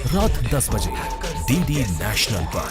रात 10 बजे DD national पर।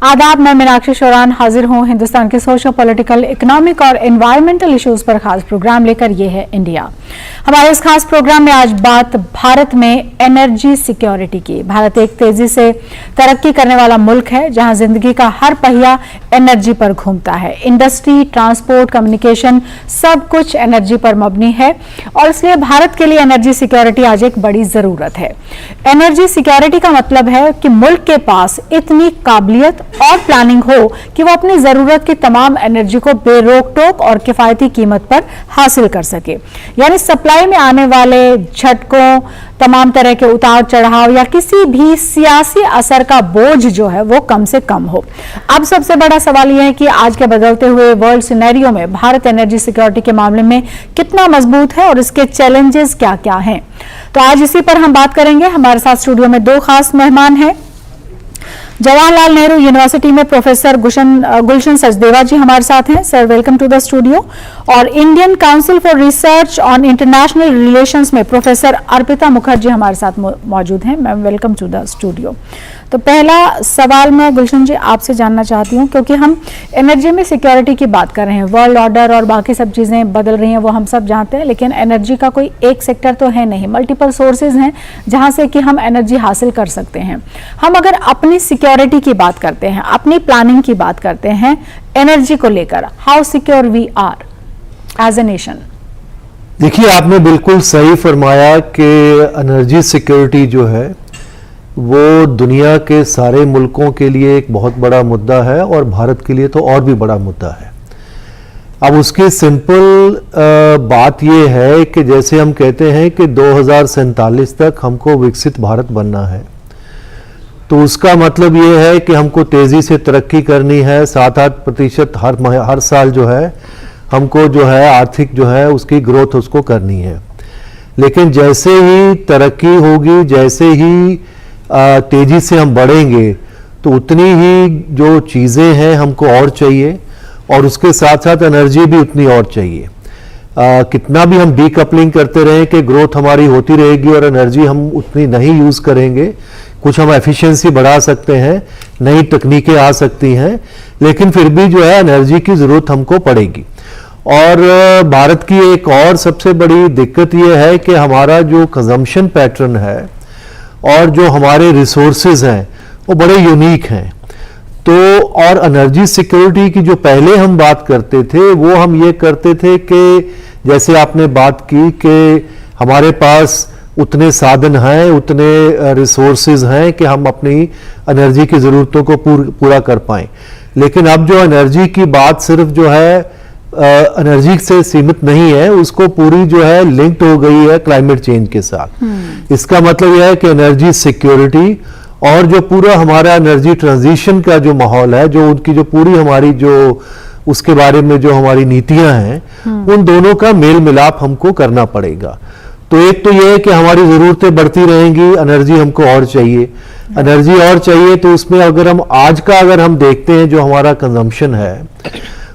आदाब, मैं मीनाक्षी शौरान हाजिर हूं हिंदुस्तान के सोशल पॉलिटिकल, इकोनॉमिक और एनवायरमेंटल इश्यूज पर खास प्रोग्राम लेकर। ये है इंडिया। हमारे इस खास प्रोग्राम में आज बात भारत में एनर्जी सिक्योरिटी की। भारत एक तेजी से तरक्की करने वाला मुल्क है जहां जिंदगी का हर पहिया एनर्जी पर घूमता है। इंडस्ट्री, ट्रांसपोर्ट, कम्युनिकेशन सब कुछ एनर्जी पर मबनी है और इसलिए भारत के लिए एनर्जी सिक्योरिटी आज एक बड़ी जरूरत है। एनर्जी सिक्योरिटी का मतलब है कि मुल्क के पास इतनी काबिलियत और प्लानिंग हो कि वो अपनी जरूरत की तमाम एनर्जी को बेरोक टोक और किफायती कीमत पर हासिल कर सके। यानी सप्लाई में आने वाले झटकों, तमाम तरह के उतार चढ़ाव या किसी भी सियासी असर का बोझ जो है वो कम से कम हो। अब सबसे बड़ा सवाल यह है कि आज के बदलते हुए वर्ल्ड सिनेरियो में भारत एनर्जी सिक्योरिटी के मामले में कितना मजबूत है और इसके चैलेंजेस क्या क्या हैं। तो आज इसी पर हम बात करेंगे। हमारे साथ स्टूडियो में दो खास मेहमान हैं। जवाहरलाल नेहरू यूनिवर्सिटी में प्रोफेसर गुलशन सचदेवा जी हमारे साथ हैं। Sir, welcome to the studio. और Indian council for research on international relations में प्रोफेसर अर्पिता मुखर्जी हमारे साथ मौजूद हैं। Ma'am, welcome to the studio. तो पहला सवाल मैं गुलशन जी आपसे जानना चाहती हूँ, क्योंकि हम एनर्जी में सिक्योरिटी की बात कर रहे हैं, वर्ल्ड ऑर्डर और बाकी सब चीज़ें बदल रही हैं वो हम सब जानते हैं, लेकिन एनर्जी का कोई एक सेक्टर तो है नहीं, मल्टीपल सोर्सेज हैं जहाँ से कि हम एनर्जी हासिल कर सकते हैं। हम अगर अपनी सिक्योरिटी की बात करते हैं, अपनी प्लानिंग की बात करते हैं एनर्जी को लेकर, how secure we are as a nation? देखिए, आपने बिल्कुल सही फरमाया कि एनर्जी सिक्योरिटी जो है वो दुनिया के सारे मुल्कों के लिए एक बहुत बड़ा मुद्दा है और भारत के लिए तो और भी बड़ा मुद्दा है। अब उसकी सिंपल बात ये है कि जैसे हम कहते हैं कि 2047 तक हमको विकसित भारत बनना है, तो उसका मतलब ये है कि हमको तेज़ी से तरक्की करनी है। 7-8% हर साल जो है हमको जो है आर्थिक जो है उसकी ग्रोथ उसको करनी है। लेकिन जैसे ही तरक्की होगी, जैसे ही तेजी से हम बढ़ेंगे, तो उतनी ही जो चीज़ें हैं हमको और चाहिए और उसके साथ साथ एनर्जी भी उतनी और चाहिए। कितना भी हम डीकपलिंग करते रहें कि ग्रोथ हमारी होती रहेगी और एनर्जी हम उतनी नहीं यूज़ करेंगे। कुछ हम एफिशिएंसी बढ़ा सकते हैं, नई तकनीकें आ सकती हैं, लेकिन फिर भी जो है एनर्जी की ज़रूरत हमको पड़ेगी। और भारत की एक और सबसे बड़ी दिक्कत ये है कि हमारा जो कंजम्पशन पैटर्न है और जो हमारे रिसोर्सेज हैं वो बड़े यूनिक हैं। तो और एनर्जी सिक्योरिटी की जो पहले हम बात करते थे वो हम ये करते थे कि जैसे आपने बात की कि हमारे पास उतने साधन हैं, उतने रिसोर्सेज हैं कि हम अपनी एनर्जी की ज़रूरतों को पूरा कर पाएं। लेकिन अब जो एनर्जी की बात सिर्फ जो है एनर्जी से सीमित नहीं है, उसको पूरी जो है लिंक्ड हो गई है क्लाइमेट चेंज के साथ। इसका मतलब यह है कि एनर्जी सिक्योरिटी और जो पूरा हमारा एनर्जी ट्रांजिशन का जो माहौल है, जो उनकी जो पूरी हमारी जो उसके बारे में जो हमारी नीतियां हैं, उन दोनों का मेल मिलाप हमको करना पड़ेगा। तो एक तो यह है कि हमारी ज़रूरतें बढ़ती रहेंगी, एनर्जी हमको और चाहिए, एनर्जी और चाहिए। तो उसमें अगर हम आज का अगर हम देखते हैं जो हमारा कंजम्पशन है,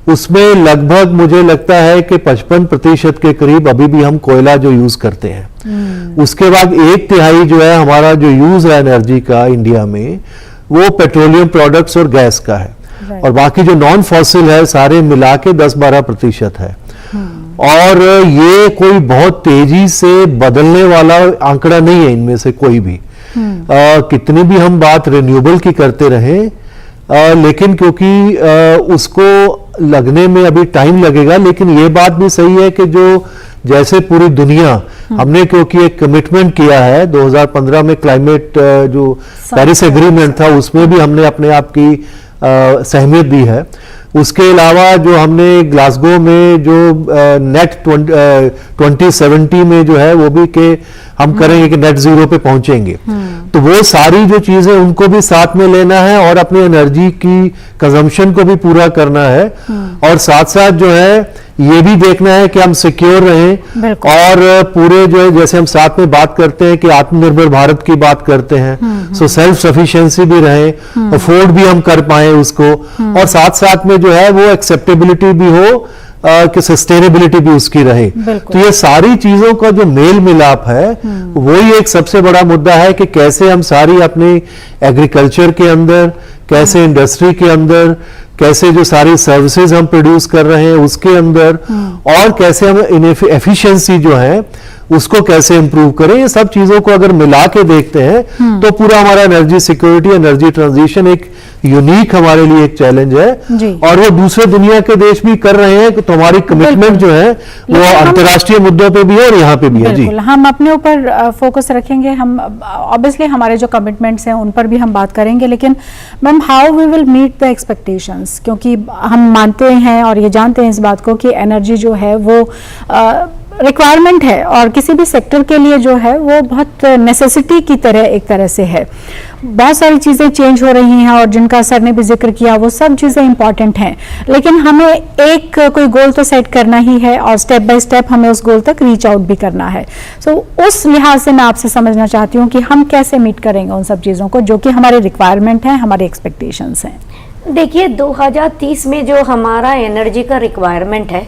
उसमें लगभग मुझे लगता है कि 55% के करीब अभी भी हम कोयला जो यूज करते हैं। उसके बाद 1/3 जो है हमारा जो यूज है एनर्जी का इंडिया में, वो पेट्रोलियम प्रोडक्ट्स और गैस का है। और बाकी जो नॉन फॉसिल है सारे मिला के 10-12% है। और ये कोई बहुत तेजी से बदलने वाला आंकड़ा नहीं है इनमें से कोई भी। कितनी भी हम बात रिन्यूएबल की करते रहें, लेकिन क्योंकि उसको लगने में अभी टाइम लगेगा। लेकिन ये बात भी सही है कि जो जैसे पूरी दुनिया हमने क्योंकि एक कमिटमेंट किया है 2015 में क्लाइमेट जो पेरिस एग्रीमेंट था उसमें भी हमने अपने आप की सहमियत दी है। उसके अलावा जो हमने ग्लासगो में जो नेट 2070 में जो है वो भी के हम करेंगे कि नेट जीरो पे पहुंचेंगे। तो वो सारी जो चीजें उनको भी साथ में लेना है और अपनी एनर्जी की कंजम्पशन को भी पूरा करना है, और साथ साथ जो है ये भी देखना है कि हम सिक्योर रहें, और पूरे जो है जैसे हम साथ में बात करते हैं कि आत्मनिर्भर भारत की बात करते हैं, सो सेल्फ सफिशिएंसी भी रहे, अफोर्ड भी हम कर पाए उसको, और साथ साथ में जो है वो एक्सेप्टेबिलिटी भी हो कि सस्टेनेबिलिटी भी उसकी रहे। तो ये सारी चीजों का जो मेल मिलाप है वही एक सबसे बड़ा मुद्दा है कि कैसे हम सारी अपनी एग्रीकल्चर के अंदर, कैसे इंडस्ट्री के अंदर, कैसे जो सारी सर्विसेज हम प्रोड्यूस कर रहे हैं उसके अंदर, और कैसे हम एफिशिएंसी जो है उसको कैसे इंप्रूव करें, ये सब चीजों को अगर मिला के देखते हैं तो पूरा हमारा एनर्जी सिक्योरिटी, एनर्जी ट्रांजिशन एक यूनिक हमारे लिए एक चैलेंज है, और वो दूसरे दुनिया के देश भी कर रहे हैं। तो हमारी कमिटमेंट जो है वो अंतर्राष्ट्रीय मुद्दों पे भी है और यहाँ पे भी है। जी, हम अपने ऊपर फोकस रखेंगे, हम ऑब्वियसली हमारे जो कमिटमेंट्स हैं उन पर भी हम बात करेंगे, लेकिन ma'am how we will meet the expectations, क्योंकि हम मानते हैं और ये जानते हैं इस बात को कि एनर्जी जो है वो रिक्वायरमेंट है और किसी भी सेक्टर के लिए जो है वो बहुत नेसेसिटी की तरह एक तरह से है। बहुत सारी चीज़ें चेंज हो रही हैं और जिनका सर ने भी जिक्र किया वो सब चीज़ें इंपॉर्टेंट हैं, लेकिन हमें एक कोई गोल तो सेट करना ही है और स्टेप बाय स्टेप हमें उस गोल तक रीच आउट भी करना है। सो उस लिहाज से मैं आपसे समझना चाहती हूँ कि हम कैसे मीट करेंगे उन सब चीज़ों को जो कि हमारे रिक्वायरमेंट हैं, हमारे एक्सपेक्टेशंस हैं। देखिए 2030 में जो हमारा एनर्जी का रिक्वायरमेंट है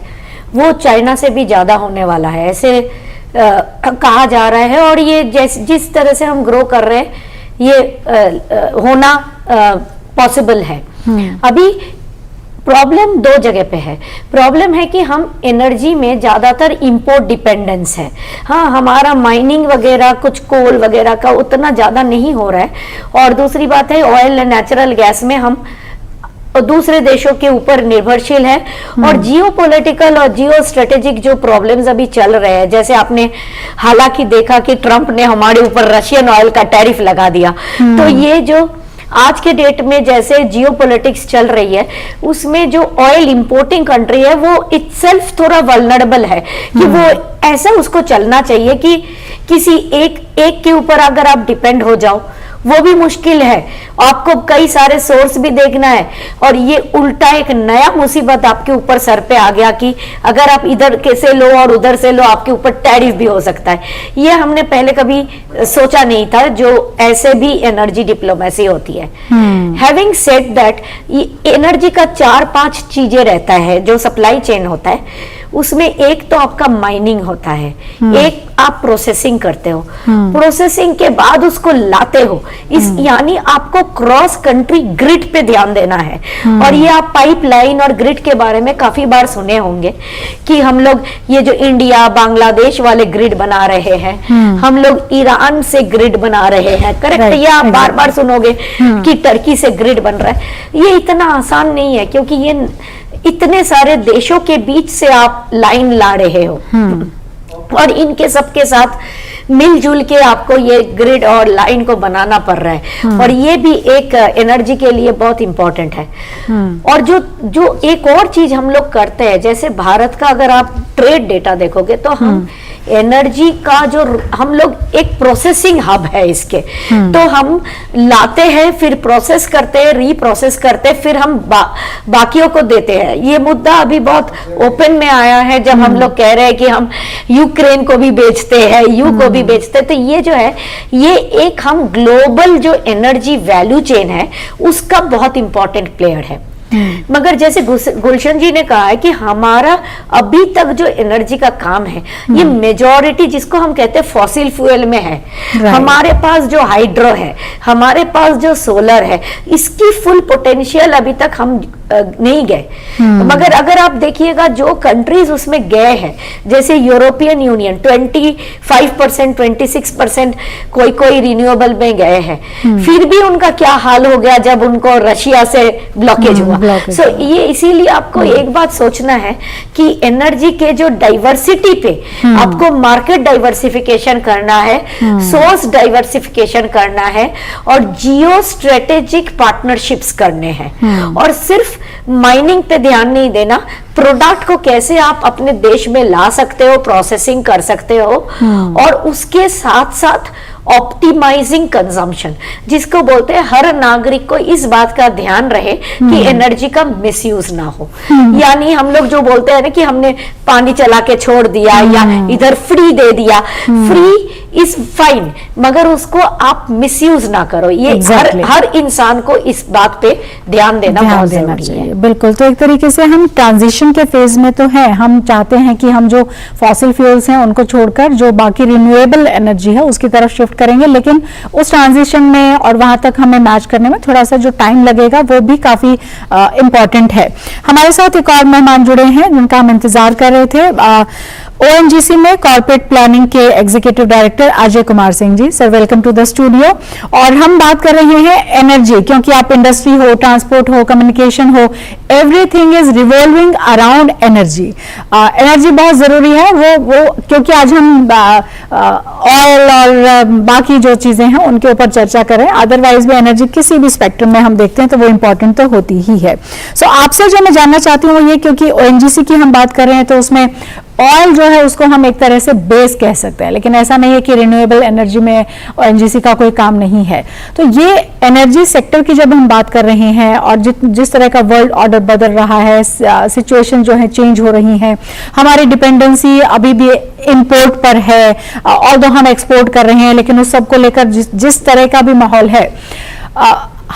वो चाइना से भी ज़्यादा होने वाला है, ऐसे कहा जा रहा है। और ये जिस तरह से हम ग्रो कर रहे हैं ये होना पॉसिबल है। अभी प्रॉब्लम दो जगह पे है। प्रॉब्लम है कि हम एनर्जी में ज़्यादातर इंपोर्ट डिपेंडेंस है। हाँ, हमारा माइनिंग वगैरह कुछ कोल वगैरह का उतना ज़्यादा नहीं हो रहा है। और दूसरी बात है ऑयल एंड नेचुरल गैस में हम दूसरे देशों के ऊपर निर्भरशील है। और जियोपॉलिटिकल और जियो स्ट्रेटेजिक जो प्रॉब्लम्स अभी चल रहे हैं, जैसे आपने हालांकि देखा कि ट्रंप ने हमारे ऊपर रशियन ऑयल का टैरिफ लगा दिया, तो ये जो आज के डेट में जैसे जियोपॉलिटिक्स चल रही है उसमें जो ऑयल इंपोर्टिंग कंट्री है वो इटसेल्फ थोड़ा वल्नरेबल है कि वो ऐसा उसको चलना चाहिए कि किसी एक के ऊपर अगर आप डिपेंड हो जाओ वो भी मुश्किल है, आपको कई सारे सोर्स भी देखना है। और ये उल्टा एक नया मुसीबत आपके ऊपर सर पे आ गया कि अगर आप इधर से लो और उधर से लो आपके ऊपर टैरिफ भी हो सकता है। ये हमने पहले कभी सोचा नहीं था, जो ऐसे भी एनर्जी डिप्लोमेसी होती है। हैविंग सेड दैट, एनर्जी का 4-5 चीजें रहता है जो सप्लाई चेन होता है। उसमें एक तो आपका माइनिंग होता है, एक आप प्रोसेसिंग करते हो, प्रोसेसिंग के बाद उसको लाते हो, यानी आपको क्रॉस कंट्री ग्रिड पे ध्यान देना है। और ये आप पाइपलाइन और ग्रिड के बारे में काफी बार सुने होंगे कि हम लोग ये जो इंडिया बांग्लादेश वाले ग्रिड बना रहे हैं, हम लोग ईरान से ग्रिड बना रहे हैं, करेक्ट? ये आप बार बार सुनोगे कि टर्की से ग्रिड बन रहा है। ये इतना आसान नहीं है क्योंकि ये इतने सारे देशों के बीच से आप लाइन ला रहे हो और इनके सबके साथ मिलजुल के आपको ये ग्रिड और लाइन को बनाना पड़ रहा है। और ये भी एक एनर्जी के लिए बहुत इंपॉर्टेंट है। और जो एक और चीज हम लोग करते हैं, जैसे भारत का अगर आप ट्रेड डेटा देखोगे तो हम एनर्जी का जो हम लोग एक प्रोसेसिंग हब है इसके, तो हम लाते हैं, फिर प्रोसेस करते हैं, रीप्रोसेस करते हैं, फिर हम बाकियों को देते हैं। ये मुद्दा अभी बहुत ओपन में आया है जब हम लोग कह रहे हैं कि हम यूक्रेन को भी बेचते हैं, यू को भी बेचते हैं। तो ये जो है ये एक हम ग्लोबल जो एनर्जी वैल्यू चेन है उसका बहुत इंपॉर्टेंट प्लेयर है। मगर जैसे गुलशन जी ने कहा है कि हमारा अभी तक जो एनर्जी का काम है ये मेजॉरिटी जिसको हम कहते हैं फॉसिल फ्यूल में है। हमारे पास जो हाइड्रो है, हमारे पास जो सोलर है, इसकी फुल पोटेंशियल अभी तक हम नहीं गए। मगर अगर आप देखिएगा जो कंट्रीज उसमें गए हैं, जैसे यूरोपियन यूनियन 25%, 26% कोई रिन्यूएबल में गए हैं, फिर भी उनका क्या हाल हो गया जब उनको रशिया से ब्लॉकेज हुआ। सो ये इसीलिए आपको एक बात सोचना है कि एनर्जी के जो डाइवर्सिटी पे आपको मार्केट डाइवर्सिफिकेशन करना है, सोर्स डाइवर्सिफिकेशन करना है और जियो स्ट्रेटेजिक पार्टनरशिप्स करने हैं। और सिर्फ माइनिंग पे ध्यान नहीं देना, प्रोडक्ट को कैसे आप अपने देश में ला सकते हो, प्रोसेसिंग कर सकते हो, और उसके साथ साथ ऑप्टिमाइजिंग कंजम्पशन, जिसको बोलते हैं हर नागरिक को इस बात का ध्यान रहे कि एनर्जी का मिसयूज ना हो। यानी हम लोग जो बोलते हैं ना कि हमने पानी चला के छोड़ दिया या इधर फ्री दे दिया, फ्री इज फाइन, मगर उसको आप मिसयूज ना करो। ये हर इंसान को इस बात पे ध्यान देना बहुत जरूरी है। बिल्कुल। तो एक तरीके से हम ट्रांजिशन के फेज में तो है, हम चाहते हैं कि हम जो फॉसिल फ्यूल्स हैं उनको छोड़कर जो बाकी रिन्यूएबल एनर्जी है उसकी तरफ शिफ्ट करेंगे, लेकिन उस ट्रांजिशन में और वहां तक हमें मैच करने में थोड़ा सा जो टाइम लगेगा वो भी काफी इंपॉर्टेंट है। हमारे साथ एक और मेहमान जुड़े हैं जिनका हम इंतजार कर रहे थे। ओएनजीसी में कॉर्पोरेट प्लानिंग के executive director Ajay Kumar Singh ji. Sir, welcome to the studio. और हम बात कर रहे हैं एनर्जी, क्योंकि आप इंडस्ट्री हो, ट्रांसपोर्ट हो, कम्युनिकेशन हो, everything is revolving around energy. Energy बहुत जरूरी है, वो क्योंकि आज हम ऑयल और बाकी जो चीजें हैं उनके ऊपर चर्चा करें, अदरवाइज भी एनर्जी किसी भी स्पेक्ट्रम में हम देखते हैं तो वो इंपॉर्टेंट तो होती ही है। सो आपसे जो मैं जानना चाहती हूँ वो ये, क्योंकि ओएनजीसी की हम बात कर रहे हैं तो उसमें ऑयल जो है उसको हम एक तरह से बेस कह सकते हैं, लेकिन ऐसा नहीं है कि रिन्यूएबल एनर्जी में ओएनजीसी का कोई काम नहीं है। तो ये एनर्जी सेक्टर की जब हम बात कर रहे हैं और जिस तरह का वर्ल्ड ऑर्डर बदल रहा है, सिचुएशन जो है चेंज हो रही है, हमारी डिपेंडेंसी अभी भी इंपोर्ट पर है, ऑल्दो हम एक्सपोर्ट कर रहे हैं, लेकिन उस सब को लेकर जिस तरह का भी माहौल है,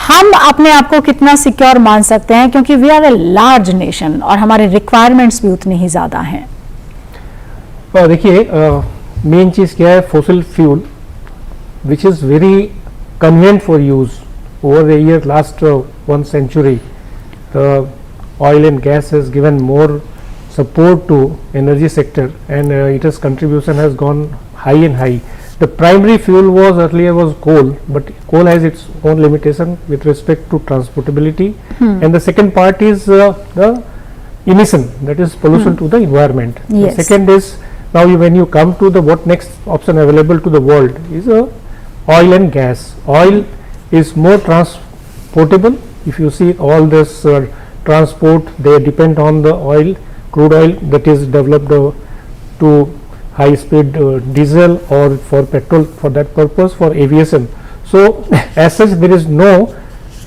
हम अपने आप को कितना सिक्योर मान सकते हैं, क्योंकि we are a large nation और हमारे रिक्वायरमेंट्स भी उतनी ही ज्यादा हैं। देखिए, मेन चीज क्या है, fossil fuel which is very convenient for use over the year last 1 century, the oil and gas has given more support to energy sector, and its contribution has gone high and high. The primary fuel was earlier was coal, but coal has its own limitation with respect to transportability, and the second part is the emission, that is pollution to the environment. Yes. The second is, now when you come to the what next option available to the world is oil and gas. Oil is more transportable. If you see all this transport, they depend on the oil, crude oil that is developed to high speed diesel or for petrol, for that purpose, for aviation. So as such there is no,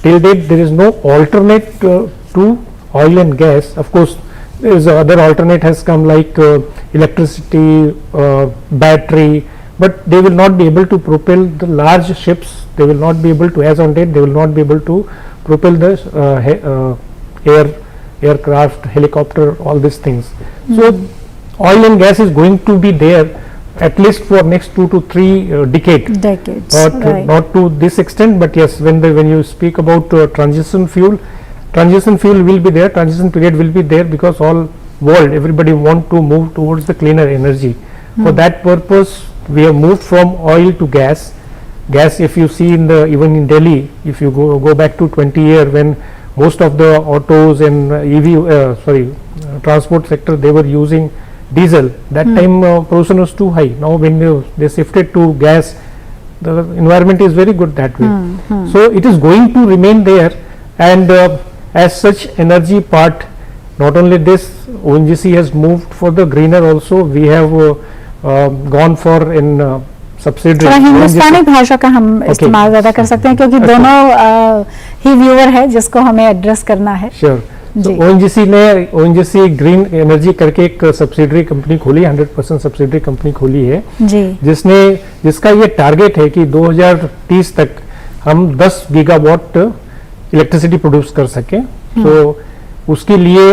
till date there is no alternate to oil and gas. Of course there is other alternate has come like electricity, battery, but they will not be able to propel the large ships. They will not be able to, as on date, they will not be able to propel the aircraft, helicopter, all these things. So oil and gas is going to be there at least for next 2 to 3 decades. But right. Not to this extent, but yes, when you speak about transition fuel will be there, transition period will be there, because all world, everybody want to move towards the cleaner energy. For that purpose we have moved from oil to gas. Gas, if you see even in Delhi, if you go back to 20 years when most of the autos and transport sector, they were using diesel, that time pollution was too high. Now when they shifted to gas, the environment is very good that way. So it is going to remain there, and as such energy part, not only this, ONGC has moved for the greener also. We have gone for in subsidiary. थोड़ा हिंदुस्तानी भाषा का हम इस्तेमाल ज्यादा कर सकते हैं, क्योंकि दोनों ही व्यूअर है जिसको हमें एड्रेस करना है। श्योर। ONGC ने ONGC ग्रीन एनर्जी करके एक सब्सिडरी कंपनी खोली, 100% सब्सिडरी कंपनी खोली है जी, जिसका ये टारगेट है कि 2030 तक हम 10 गीगावाट इलेक्ट्रिसिटी प्रोड्यूस कर सकें। तो उसके लिए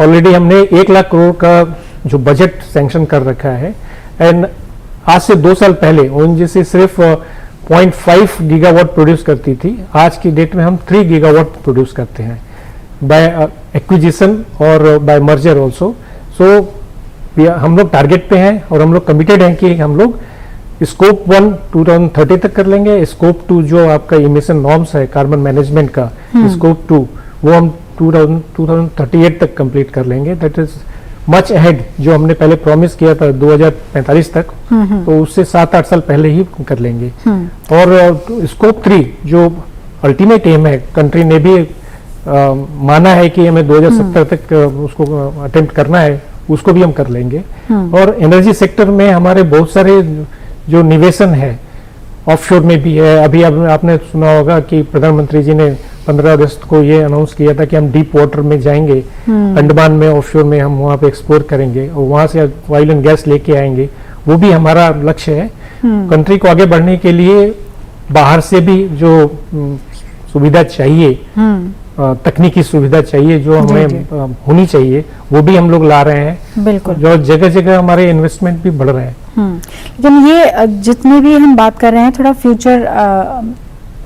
ऑलरेडी हमने 1 लाख करोड़ का जो बजट सैंक्शन कर रखा है, एंड आज से 2 साल पहले ONGC सिर्फ 0.5 गीगावाट प्रोड्यूस करती थी। आज की डेट में हम 3 गीगावाट प्रोड्यूस करते हैं बाय एक्विजिशन और बाय मर्जर ऑल्सो। सो हम लोग टारगेट पे हैं और हम लोग कमिटेड हैं कि हम लोग स्कोप 1 2030 तक कर लेंगे। स्कोप 2 जो आपका इमिशन नॉर्म्स है कार्बन मैनेजमेंट का, स्कोप 2 वो हम 2038 तक कंप्लीट कर लेंगे। दैट इज मच अहेड, जो हमने पहले प्रॉमिस किया था 2045 तक, तो उससे 7-8 साल पहले ही कर लेंगे। और स्कोप 3 जो अल्टीमेट एम है, कंट्री ने भी माना है कि हमें 2070 तक उसको अटेम्प्ट करना है, उसको भी हम कर लेंगे। और एनर्जी सेक्टर में हमारे बहुत सारे जो निवेशन है, ऑफशोर में भी है। अभी आपने सुना होगा कि प्रधानमंत्री जी ने 15 अगस्त को ये अनाउंस किया था कि हम डीप वाटर में जाएंगे, अंडमान में ऑफशोर में हम वहाँ पे एक्सप्लोर करेंगे और वहाँ से ऑयल एंड गैस लेके आएंगे। वो भी हमारा लक्ष्य है। कंट्री को आगे बढ़ने के लिए बाहर से भी जो सुविधा चाहिए, तकनीकी सुविधा चाहिए जो हमें होनी चाहिए, वो भी हम लोग ला रहे हैं। बिल्कुल। जो जगह जगह हमारे इन्वेस्टमेंट भी बढ़ रहे हैं। लेकिन ये जितनी भी हम बात कर रहे हैं थोड़ा फ्यूचर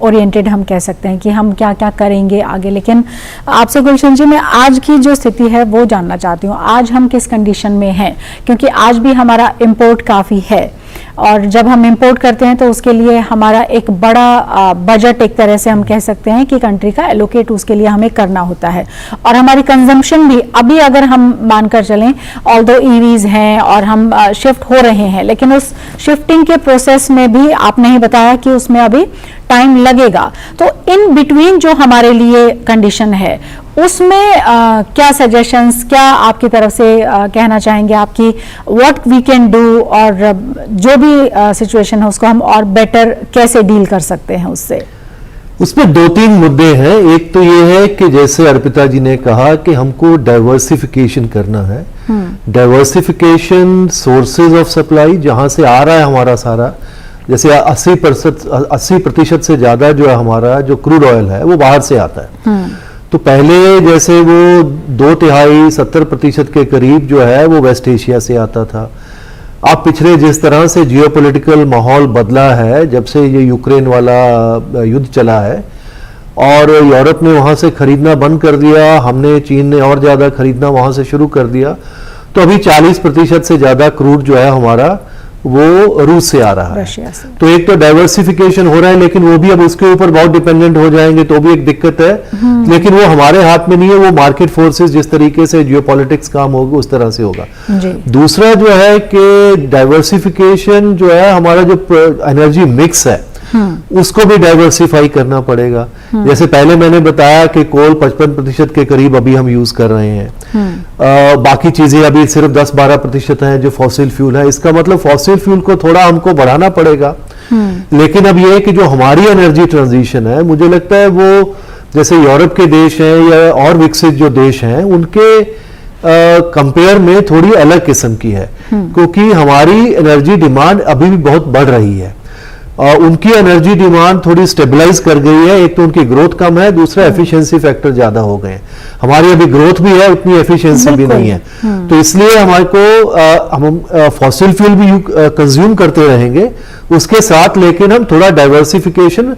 ओरिएंटेड हम कह सकते हैं कि हम क्या क्या करेंगे आगे। लेकिन आपसे गुलशन जी, मैं आज की जो स्थिति है वो जानना चाहती हूँ। आज हम किस कंडीशन में हैं, क्योंकि आज भी हमारा इंपोर्ट काफ़ी है और जब हम इंपोर्ट करते हैं तो उसके लिए हमारा एक बड़ा बजट एक तरह से हम कह सकते हैं कि कंट्री का एलोकेट उसके लिए हमें करना होता है। और हमारी कंजम्पशन भी अभी अगर हम मानकर चलें, ऑल्दो ईवीज हैं और हम शिफ्ट हो रहे हैं, लेकिन उस शिफ्टिंग के प्रोसेस में भी आपने ही बताया कि उसमें अभी टाइम लगेगा। तो इन बिटवीन जो हमारे लिए कंडीशन है उसमें क्या सजेशंस, क्या आपकी तरफ से कहना चाहेंगे आपकी व्हाट वी कैन डू, और जो भी सिचुएशन है उसको हम और बेटर कैसे डील कर सकते हैं उससे? उसमें 2-3 मुद्दे हैं। एक तो ये है कि जैसे अर्पिता जी ने कहा कि हमको डाइवर्सिफिकेशन करना है। डाइवर्सिफिकेशन सोर्सेज ऑफ सप्लाई, जहां से आ रहा है हमारा सारा, जैसे 80% से ज्यादा जो है हमारा जो क्रूड ऑयल है वो बाहर से आता है। तो पहले जैसे वो 2/3 70% के करीब जो है वो वेस्ट एशिया से आता था। अब पिछले जिस तरह से जियोपॉलिटिकल माहौल बदला है, जब से ये यूक्रेन वाला युद्ध चला है और यूरोप ने वहां से खरीदना बंद कर दिया, हमने, चीन ने और ज्यादा खरीदना वहां से शुरू कर दिया, तो अभी 40% से ज्यादा क्रूड जो है हमारा वो रूस से आ रहा है। तो एक तो डाइवर्सिफिकेशन हो रहा है, लेकिन वो भी अब उसके ऊपर बहुत डिपेंडेंट हो जाएंगे तो भी एक दिक्कत है। लेकिन वो हमारे हाथ में नहीं है, वो मार्केट फोर्सेस जिस तरीके से जियोपॉलिटिक्स काम होगा उस तरह से होगा। दूसरा जो है कि डाइवर्सिफिकेशन जो है हमारा जो एनर्जी मिक्स है उसको भी डाइवर्सिफाई करना पड़ेगा। जैसे पहले मैंने बताया कि कोल 55% के करीब अभी हम यूज कर रहे हैं, बाकी चीजें अभी सिर्फ 10-12% हैं जो फॉसिल फ्यूल है। इसका मतलब फॉसिल फ्यूल को थोड़ा हमको बढ़ाना पड़ेगा। लेकिन अब यह है कि जो हमारी एनर्जी ट्रांजिशन है, मुझे लगता है वो जैसे यूरोप के देश हैं या और विकसित जो देश हैं उनके कंपेयर में थोड़ी अलग किस्म की है, क्योंकि हमारी एनर्जी डिमांड अभी भी बहुत बढ़ रही है। उनकी एनर्जी डिमांड थोड़ी स्टेबलाइज कर गई है। एक तो उनकी ग्रोथ कम है, दूसरा एफिशिएंसी फैक्टर ज्यादा हो गए हैं। हमारी अभी ग्रोथ भी है, उतनी एफिशिएंसी भी नहीं है। तो इसलिए हमारे को हम फॉसिल फ्यूल भी कंज्यूम करते रहेंगे उसके साथ, लेकिन हम थोड़ा डाइवर्सिफिकेशन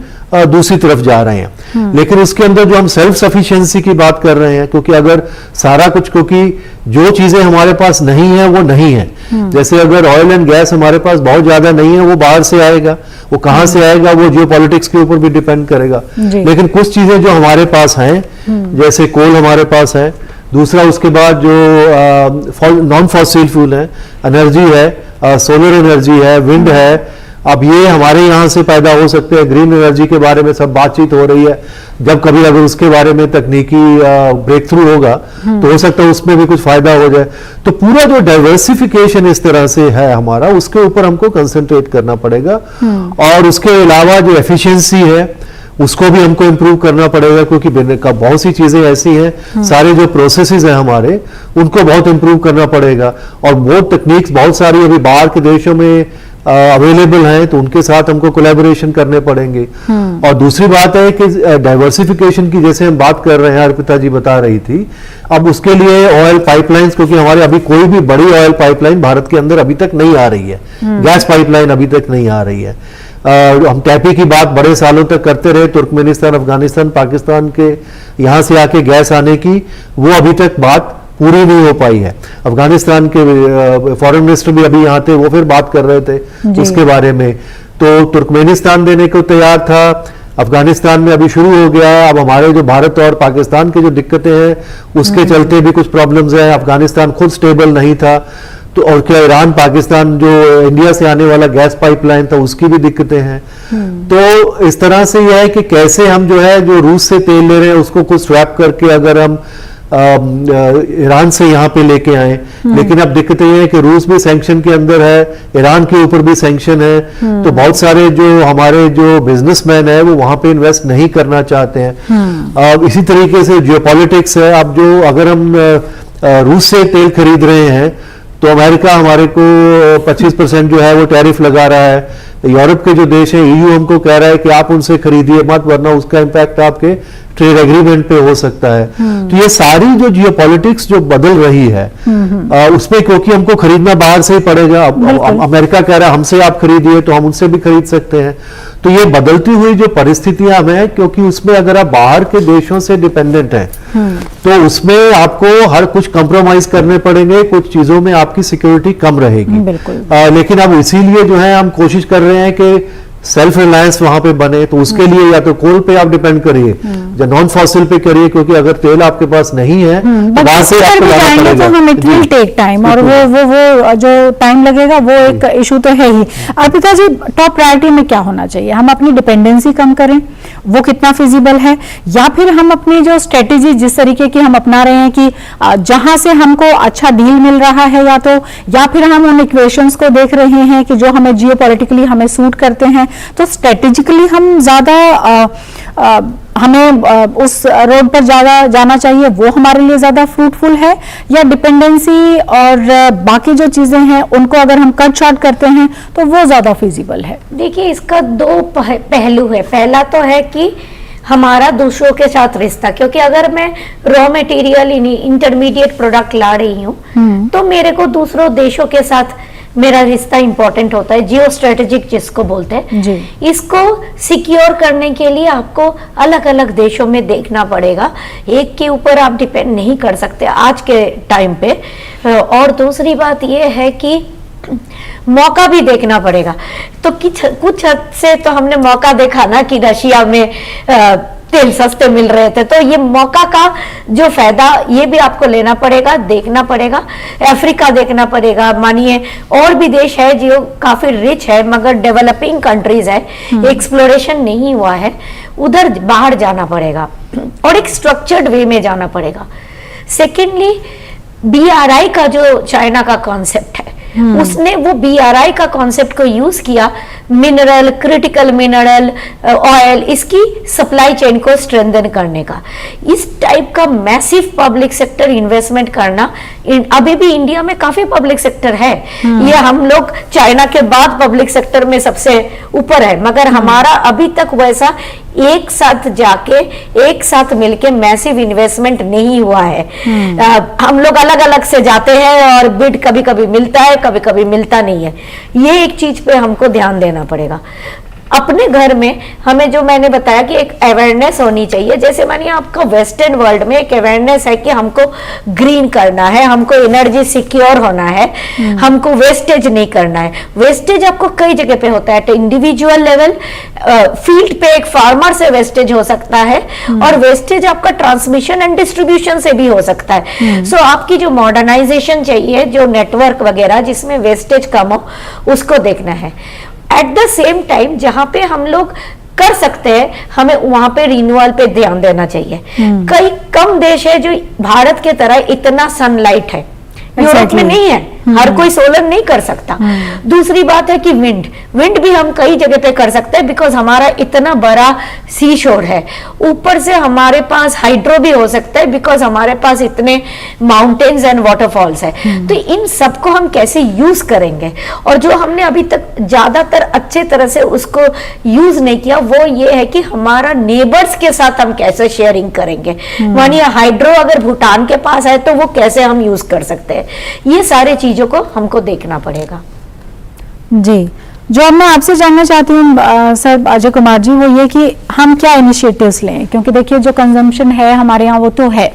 दूसरी तरफ जा रहे हैं। लेकिन उसके अंदर जो हम सेल्फ सफिशिएंसी की बात कर रहे हैं, क्योंकि अगर सारा कुछ, क्योंकि जो चीजें हमारे पास नहीं है वो नहीं है। जैसे अगर ऑयल एंड गैस हमारे पास बहुत ज्यादा नहीं है, वो बाहर से आएगा, वो कहां से आएगा वो जियोपॉलिटिक्स के ऊपर भी डिपेंड करेगा। लेकिन कुछ चीजें जो हमारे पास हैं, जैसे कोल हमारे पास है, दूसरा उसके बाद जो नॉन फॉसिल फ्यूल है, एनर्जी है, सोलर एनर्जी है, विंड है, अब ये हमारे यहाँ से पैदा हो सकते हैं। ग्रीन एनर्जी के बारे में सब बातचीत हो रही है, जब कभी अगर उसके बारे में तकनीकी ब्रेक थ्रू होगा तो हो सकता है उसमें भी कुछ फायदा हो जाए। तो पूरा जो डाइवर्सिफिकेशन इस तरह से है हमारा, उसके ऊपर हमको कंसंट्रेट करना पड़ेगा। और उसके अलावा जो एफिशिएंसी है उसको भी हमको इम्प्रूव करना पड़ेगा, क्योंकि बहुत सी चीजें ऐसी हैं, सारे जो प्रोसेसेस हैं हमारे उनको बहुत इम्प्रूव करना पड़ेगा। और वो टेक्निक्स बहुत सारी अभी बाहर के देशों में अवेलेबल हैं, तो उनके साथ हमको कोलैबोरेशन करने पड़ेंगे। और दूसरी बात है कि डाइवर्सिफिकेशन की जैसे हम बात कर रहे हैं, अर्पिता जी बता रही थी, अब उसके लिए ऑयल पाइपलाइंस, क्योंकि हमारे अभी कोई भी बड़ी ऑयल पाइपलाइन भारत के अंदर अभी तक नहीं आ रही है, गैस पाइपलाइन अभी तक नहीं आ रही है। हम टैपी की बात बड़े सालों तक करते रहे, तुर्कमेनिस्तान, अफगानिस्तान, पाकिस्तान के यहां से आके गैस आने की, वो अभी तक बात पूरी नहीं हो पाई है। अफगानिस्तान के फॉरेन मिनिस्टर भी अभी यहाँ थे, वो फिर बात कर रहे थे उसके बारे में। तो तुर्कमेनिस्तान देने को तैयार था, अफगानिस्तान में अभी शुरू हो गया। अब हमारे जो भारत और पाकिस्तान की जो दिक्कतें हैं उसके चलते भी कुछ प्रॉब्लम्स हैं, अफगानिस्तान खुद स्टेबल नहीं था। तो और क्या ईरान पाकिस्तान जो इंडिया से आने वाला गैस पाइपलाइन था उसकी भी दिक्कतें हैं। तो इस तरह से यह है कि कैसे हम जो है जो रूस से तेल ले रहे हैं उसको कुछ स्वैप करके अगर हम ईरान से यहाँ पे लेके आए, लेकिन अब दिक्कत ये है कि रूस भी सैंक्शन के अंदर है, ईरान के ऊपर भी सैंक्शन है, तो बहुत सारे जो हमारे जो बिजनेसमैन है वो वहां पे इन्वेस्ट नहीं करना चाहते हैं। इसी तरीके से जियोपॉलिटिक्स है। अब जो अगर हम रूस से तेल खरीद रहे हैं तो अमेरिका हमारे को 25% जो है वो टैरिफ लगा रहा है। यूरोप के जो देश है ईयू हमको कह रहा है कि आप उनसे खरीदिए मत, वरना उसका इंपैक्ट आपके ट्रेड एग्रीमेंट पे हो सकता है। तो ये सारी जो जियोपॉलिटिक्स जो बदल रही है उसमें, क्योंकि हमको खरीदना बाहर से ही पड़ेगा। अमेरिका कह रहा है हमसे आप खरीदिए, तो हम उनसे भी खरीद सकते हैं। तो ये बदलती हुई जो परिस्थितियां हैं, क्योंकि उसमें अगर आप बाहर के देशों से डिपेंडेंट हैं तो उसमें आपको हर कुछ कंप्रोमाइज करने पड़ेंगे, कुछ चीजों में आपकी सिक्योरिटी कम रहेगी। लेकिन अब इसीलिए जो है हम कोशिश कर रहे हैं कि सेल्फ रिलायंस वहां पे बने, तो उसके लिए या तो कोल पे आप डिपेंड करिए या नॉन फॉसिल पे करिए, क्योंकि अगर तेल आपके पास नहीं है तो वहां से आपको लाना पड़ेगा। तो हम इट विल टेक टाइम, और वो जो टाइम लगेगा वो एक इशू तो है ही। अर्पिता जी, टॉप प्रायोरिटी में क्या होना चाहिए? हम अपनी डिपेंडेंसी कम करें, वो कितना फिजिबल है, या फिर हम अपनी जो स्ट्रेटेजी जिस तरीके की हम अपना रहे हैं कि जहां से हमको अच्छा डील मिल रहा है, या फिर हम उन इक्वेशंस को देख रहे हैं कि जो हमें जियोपॉलिटिकली हमें सूट करते हैं, तो स्ट्रेटेजिकली हम ज्यादा हमें उस रोड पर ज्यादा जाना चाहिए, वो हमारे लिए ज्यादा फ्रूटफुल है, या डिपेंडेंसी और बाकी जो चीजें हैं उनको अगर हम कट शॉर्ट करते हैं तो वो ज्यादा फिजिबल है? देखिए, इसका दो पहलू है। पहला तो है कि हमारा दूसरों के साथ रिश्ता, क्योंकि अगर मैं रॉ मटेरियल इंटरमीडिएट प्रोडक्ट ला रही हूँ तो मेरे को दूसरों देशों के साथ मेरा रिश्ता इंपॉर्टेंट होता है, जियो स्ट्रेटेजिक जिसको बोलते हैं। इसको सिक्योर करने के लिए आपको अलग अलग देशों में देखना पड़ेगा, एक के ऊपर आप डिपेंड नहीं कर सकते आज के टाइम पे। और दूसरी बात यह है कि मौका भी देखना पड़ेगा। तो कुछ हद से तो हमने मौका देखा ना कि रशिया में तेल सस्ते मिल रहे थे, तो ये मौका का जो फायदा ये भी आपको लेना पड़ेगा, देखना पड़ेगा। अफ्रीका देखना पड़ेगा, मानिए और भी देश है जो काफी रिच है मगर डेवलपिंग कंट्रीज है, एक्सप्लोरेशन नहीं हुआ है, उधर बाहर जाना पड़ेगा और एक स्ट्रक्चर्ड वे में जाना पड़ेगा। सेकेंडली, BRI का जो चाइना का कॉन्सेप्ट है, उसने वो BRI का कॉन्सेप्ट को यूज किया, मिनरल, क्रिटिकल मिनरल, ऑयल, इसकी सप्लाई चेन को स्ट्रेंथन करने का। इस टाइप का मैसिव पब्लिक सेक्टर इन्वेस्टमेंट करना, अभी भी इंडिया में काफी पब्लिक सेक्टर है, ये हम लोग चाइना के बाद पब्लिक सेक्टर में सबसे ऊपर है, मगर हमारा अभी तक वैसा एक साथ जाके एक साथ मिलके मैसिव इन्वेस्टमेंट नहीं हुआ है। हम लोग अलग अलग से जाते हैं और बिड कभी कभी मिलता है, कभी कभी मिलता नहीं है। ये एक चीज पे हमको ध्यान देना पड़ेगा। अपने घर में हमें, जो मैंने बताया कि एक अवेयरनेस होनी चाहिए, जैसे मानिए आपका वेस्टर्न वर्ल्ड में एक अवेयरनेस है कि हमको ग्रीन करना है, हमको एनर्जी सिक्योर होना है, हमको वेस्टेज नहीं करना है। वेस्टेज आपको कई जगह पे होता है, तो इंडिविजुअल लेवल, फील्ड पे एक फार्मर से वेस्टेज हो सकता है, और वेस्टेज आपका ट्रांसमिशन एंड डिस्ट्रीब्यूशन से भी हो सकता है। सो आपकी जो मॉडर्नाइजेशन चाहिए, जो नेटवर्क वगैरह जिसमें वेस्टेज कम हो, उसको देखना है। एट द सेम टाइम जहां पे हम लोग कर सकते हैं, हमें वहां पे रिन्यूअल पे ध्यान देना चाहिए। कई कम देश है जो भारत के तरह इतना सनलाइट है, यूरोप में नहीं है, हर कोई सोलर नहीं कर सकता। दूसरी बात है कि विंड भी हम कई जगह पे कर सकते हैं, बिकॉज हमारा इतना बड़ा सी शोर है। ऊपर से हमारे पास हाइड्रो भी हो सकता है, बिकॉज हमारे पास इतने माउंटेन्स एंड वाटरफॉल्स है। तो इन सबको हम कैसे यूज करेंगे, और जो हमने अभी तक ज्यादातर अच्छे तरह से उसको यूज नहीं किया, वो ये है कि हमारा नेबर्स के साथ हम कैसे शेयरिंग करेंगे। मानिए हाइड्रो अगर भूटान के पास है तो वो कैसे हम यूज कर सकते हैं। ये सारे चीजों को हमको देखना पड़ेगा। जी, जो अब मैं आपसे जानना चाहती हूँ सर अजय कुमार जी, वो ये कि हम क्या इनिशिएटिव्स लें, क्योंकि देखिए जो कंजम्पशन है हमारे यहाँ वो तो है,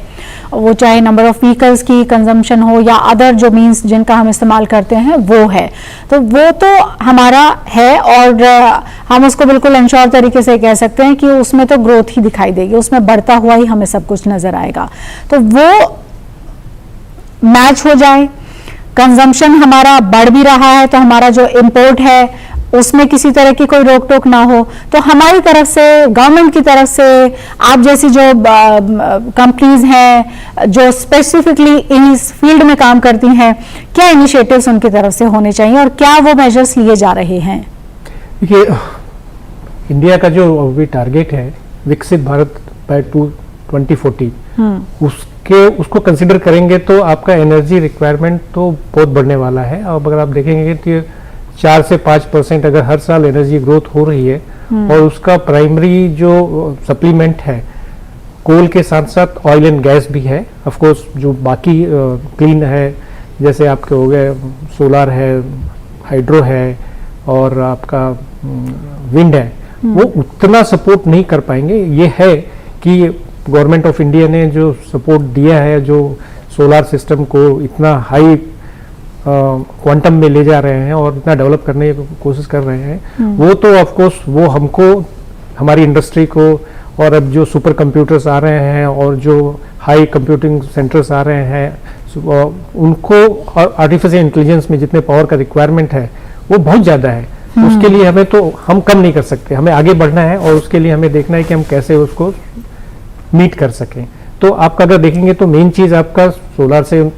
वो चाहे नंबर ऑफ व्हीकल्स की कंजम्पशन हो या अदर जो मीन्स जिनका हम इस्तेमाल करते हैं वो है, तो वो तो हमारा है, और हम उसको बिल्कुल इंश्योर तरीके से कह सकते हैं कि उसमें तो ग्रोथ ही दिखाई देगी, उसमें बढ़ता हुआ ही हमें सब कुछ नजर आएगा। तो वो मैच हो जाए, कंजम्पशन हमारा बढ़ भी रहा है तो हमारा जो इंपोर्ट है उसमें किसी तरह की कोई रोक टोक ना हो, तो हमारी तरफ से, गवर्नमेंट की तरफ से, आप जैसी जो कंपनीज हैं जो स्पेसिफिकली इस फील्ड में काम करती हैं, क्या इनिशिएटिव्स उनकी तरफ से होने चाहिए और क्या वो मेजर्स लिए जा रहे हैं? देखिए, इंडिया का जो अभी टारगेट है विकसित भारत बाय 2040, उसको कंसिडर करेंगे तो आपका एनर्जी रिक्वायरमेंट तो बहुत बढ़ने वाला है। अब अगर आप देखेंगे कि 4 से 5% अगर हर साल एनर्जी ग्रोथ हो रही है और उसका प्राइमरी जो सप्लीमेंट है कोल के साथ साथ ऑयल एंड गैस भी है। ऑफ कोर्स जो बाकी क्लीन है जैसे आपके हो गए सोलार है, हाइड्रो है और आपका विंड है, वो उतना सपोर्ट नहीं कर पाएंगे। ये है कि गवर्नमेंट ऑफ इंडिया ने जो सपोर्ट दिया है, जो सोलार सिस्टम को इतना हाई क्वांटम में ले जा रहे हैं और इतना डेवलप करने की कोशिश कर रहे हैं, वो तो ऑफ कोर्स वो हमको, हमारी इंडस्ट्री को, और अब जो सुपर कंप्यूटर्स आ रहे हैं और जो हाई कंप्यूटिंग सेंटर्स आ रहे हैं उनको आर्टिफिशियल इंटेलिजेंस में जितने पावर का रिक्वायरमेंट है वो बहुत ज़्यादा है। उसके लिए हमें तो हम कम नहीं कर सकते, हमें आगे बढ़ना है और उसके लिए हमें देखना है कि हम कैसे उसको मीट कर सकें। तो आपका अगर देखेंगे तो मेन चीज़ आपका सोलार से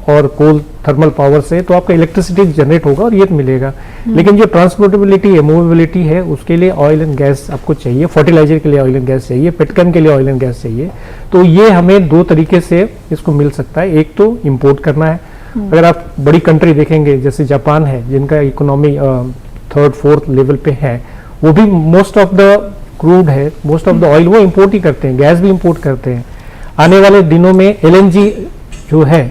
और कोल थर्मल पावर से तो आपका इलेक्ट्रिसिटी जनरेट होगा और ये मिलेगा। लेकिन जो ट्रांसपोर्टेबिलिटी है, मूवेबिलिटी है, उसके लिए ऑयल एंड गैस आपको चाहिए, फर्टिलाइजर के लिए ऑयल एंड गैस चाहिए, पेट्रोकेम के लिए ऑयल एंड गैस चाहिए। तो ये हमें 2 तरीके से इसको मिल सकता है। एक तो इंपोर्ट करना है। अगर आप बड़ी कंट्री देखेंगे जैसे जापान है जिनका इकोनॉमी 3rd 4th लेवल पे है, वो भी मोस्ट ऑफ द क्रूड है, मोस्ट ऑफ द ऑयल वो इंपोर्ट ही करते हैं, गैस भी इंपोर्ट करते हैं। आने वाले दिनों में LNG जो है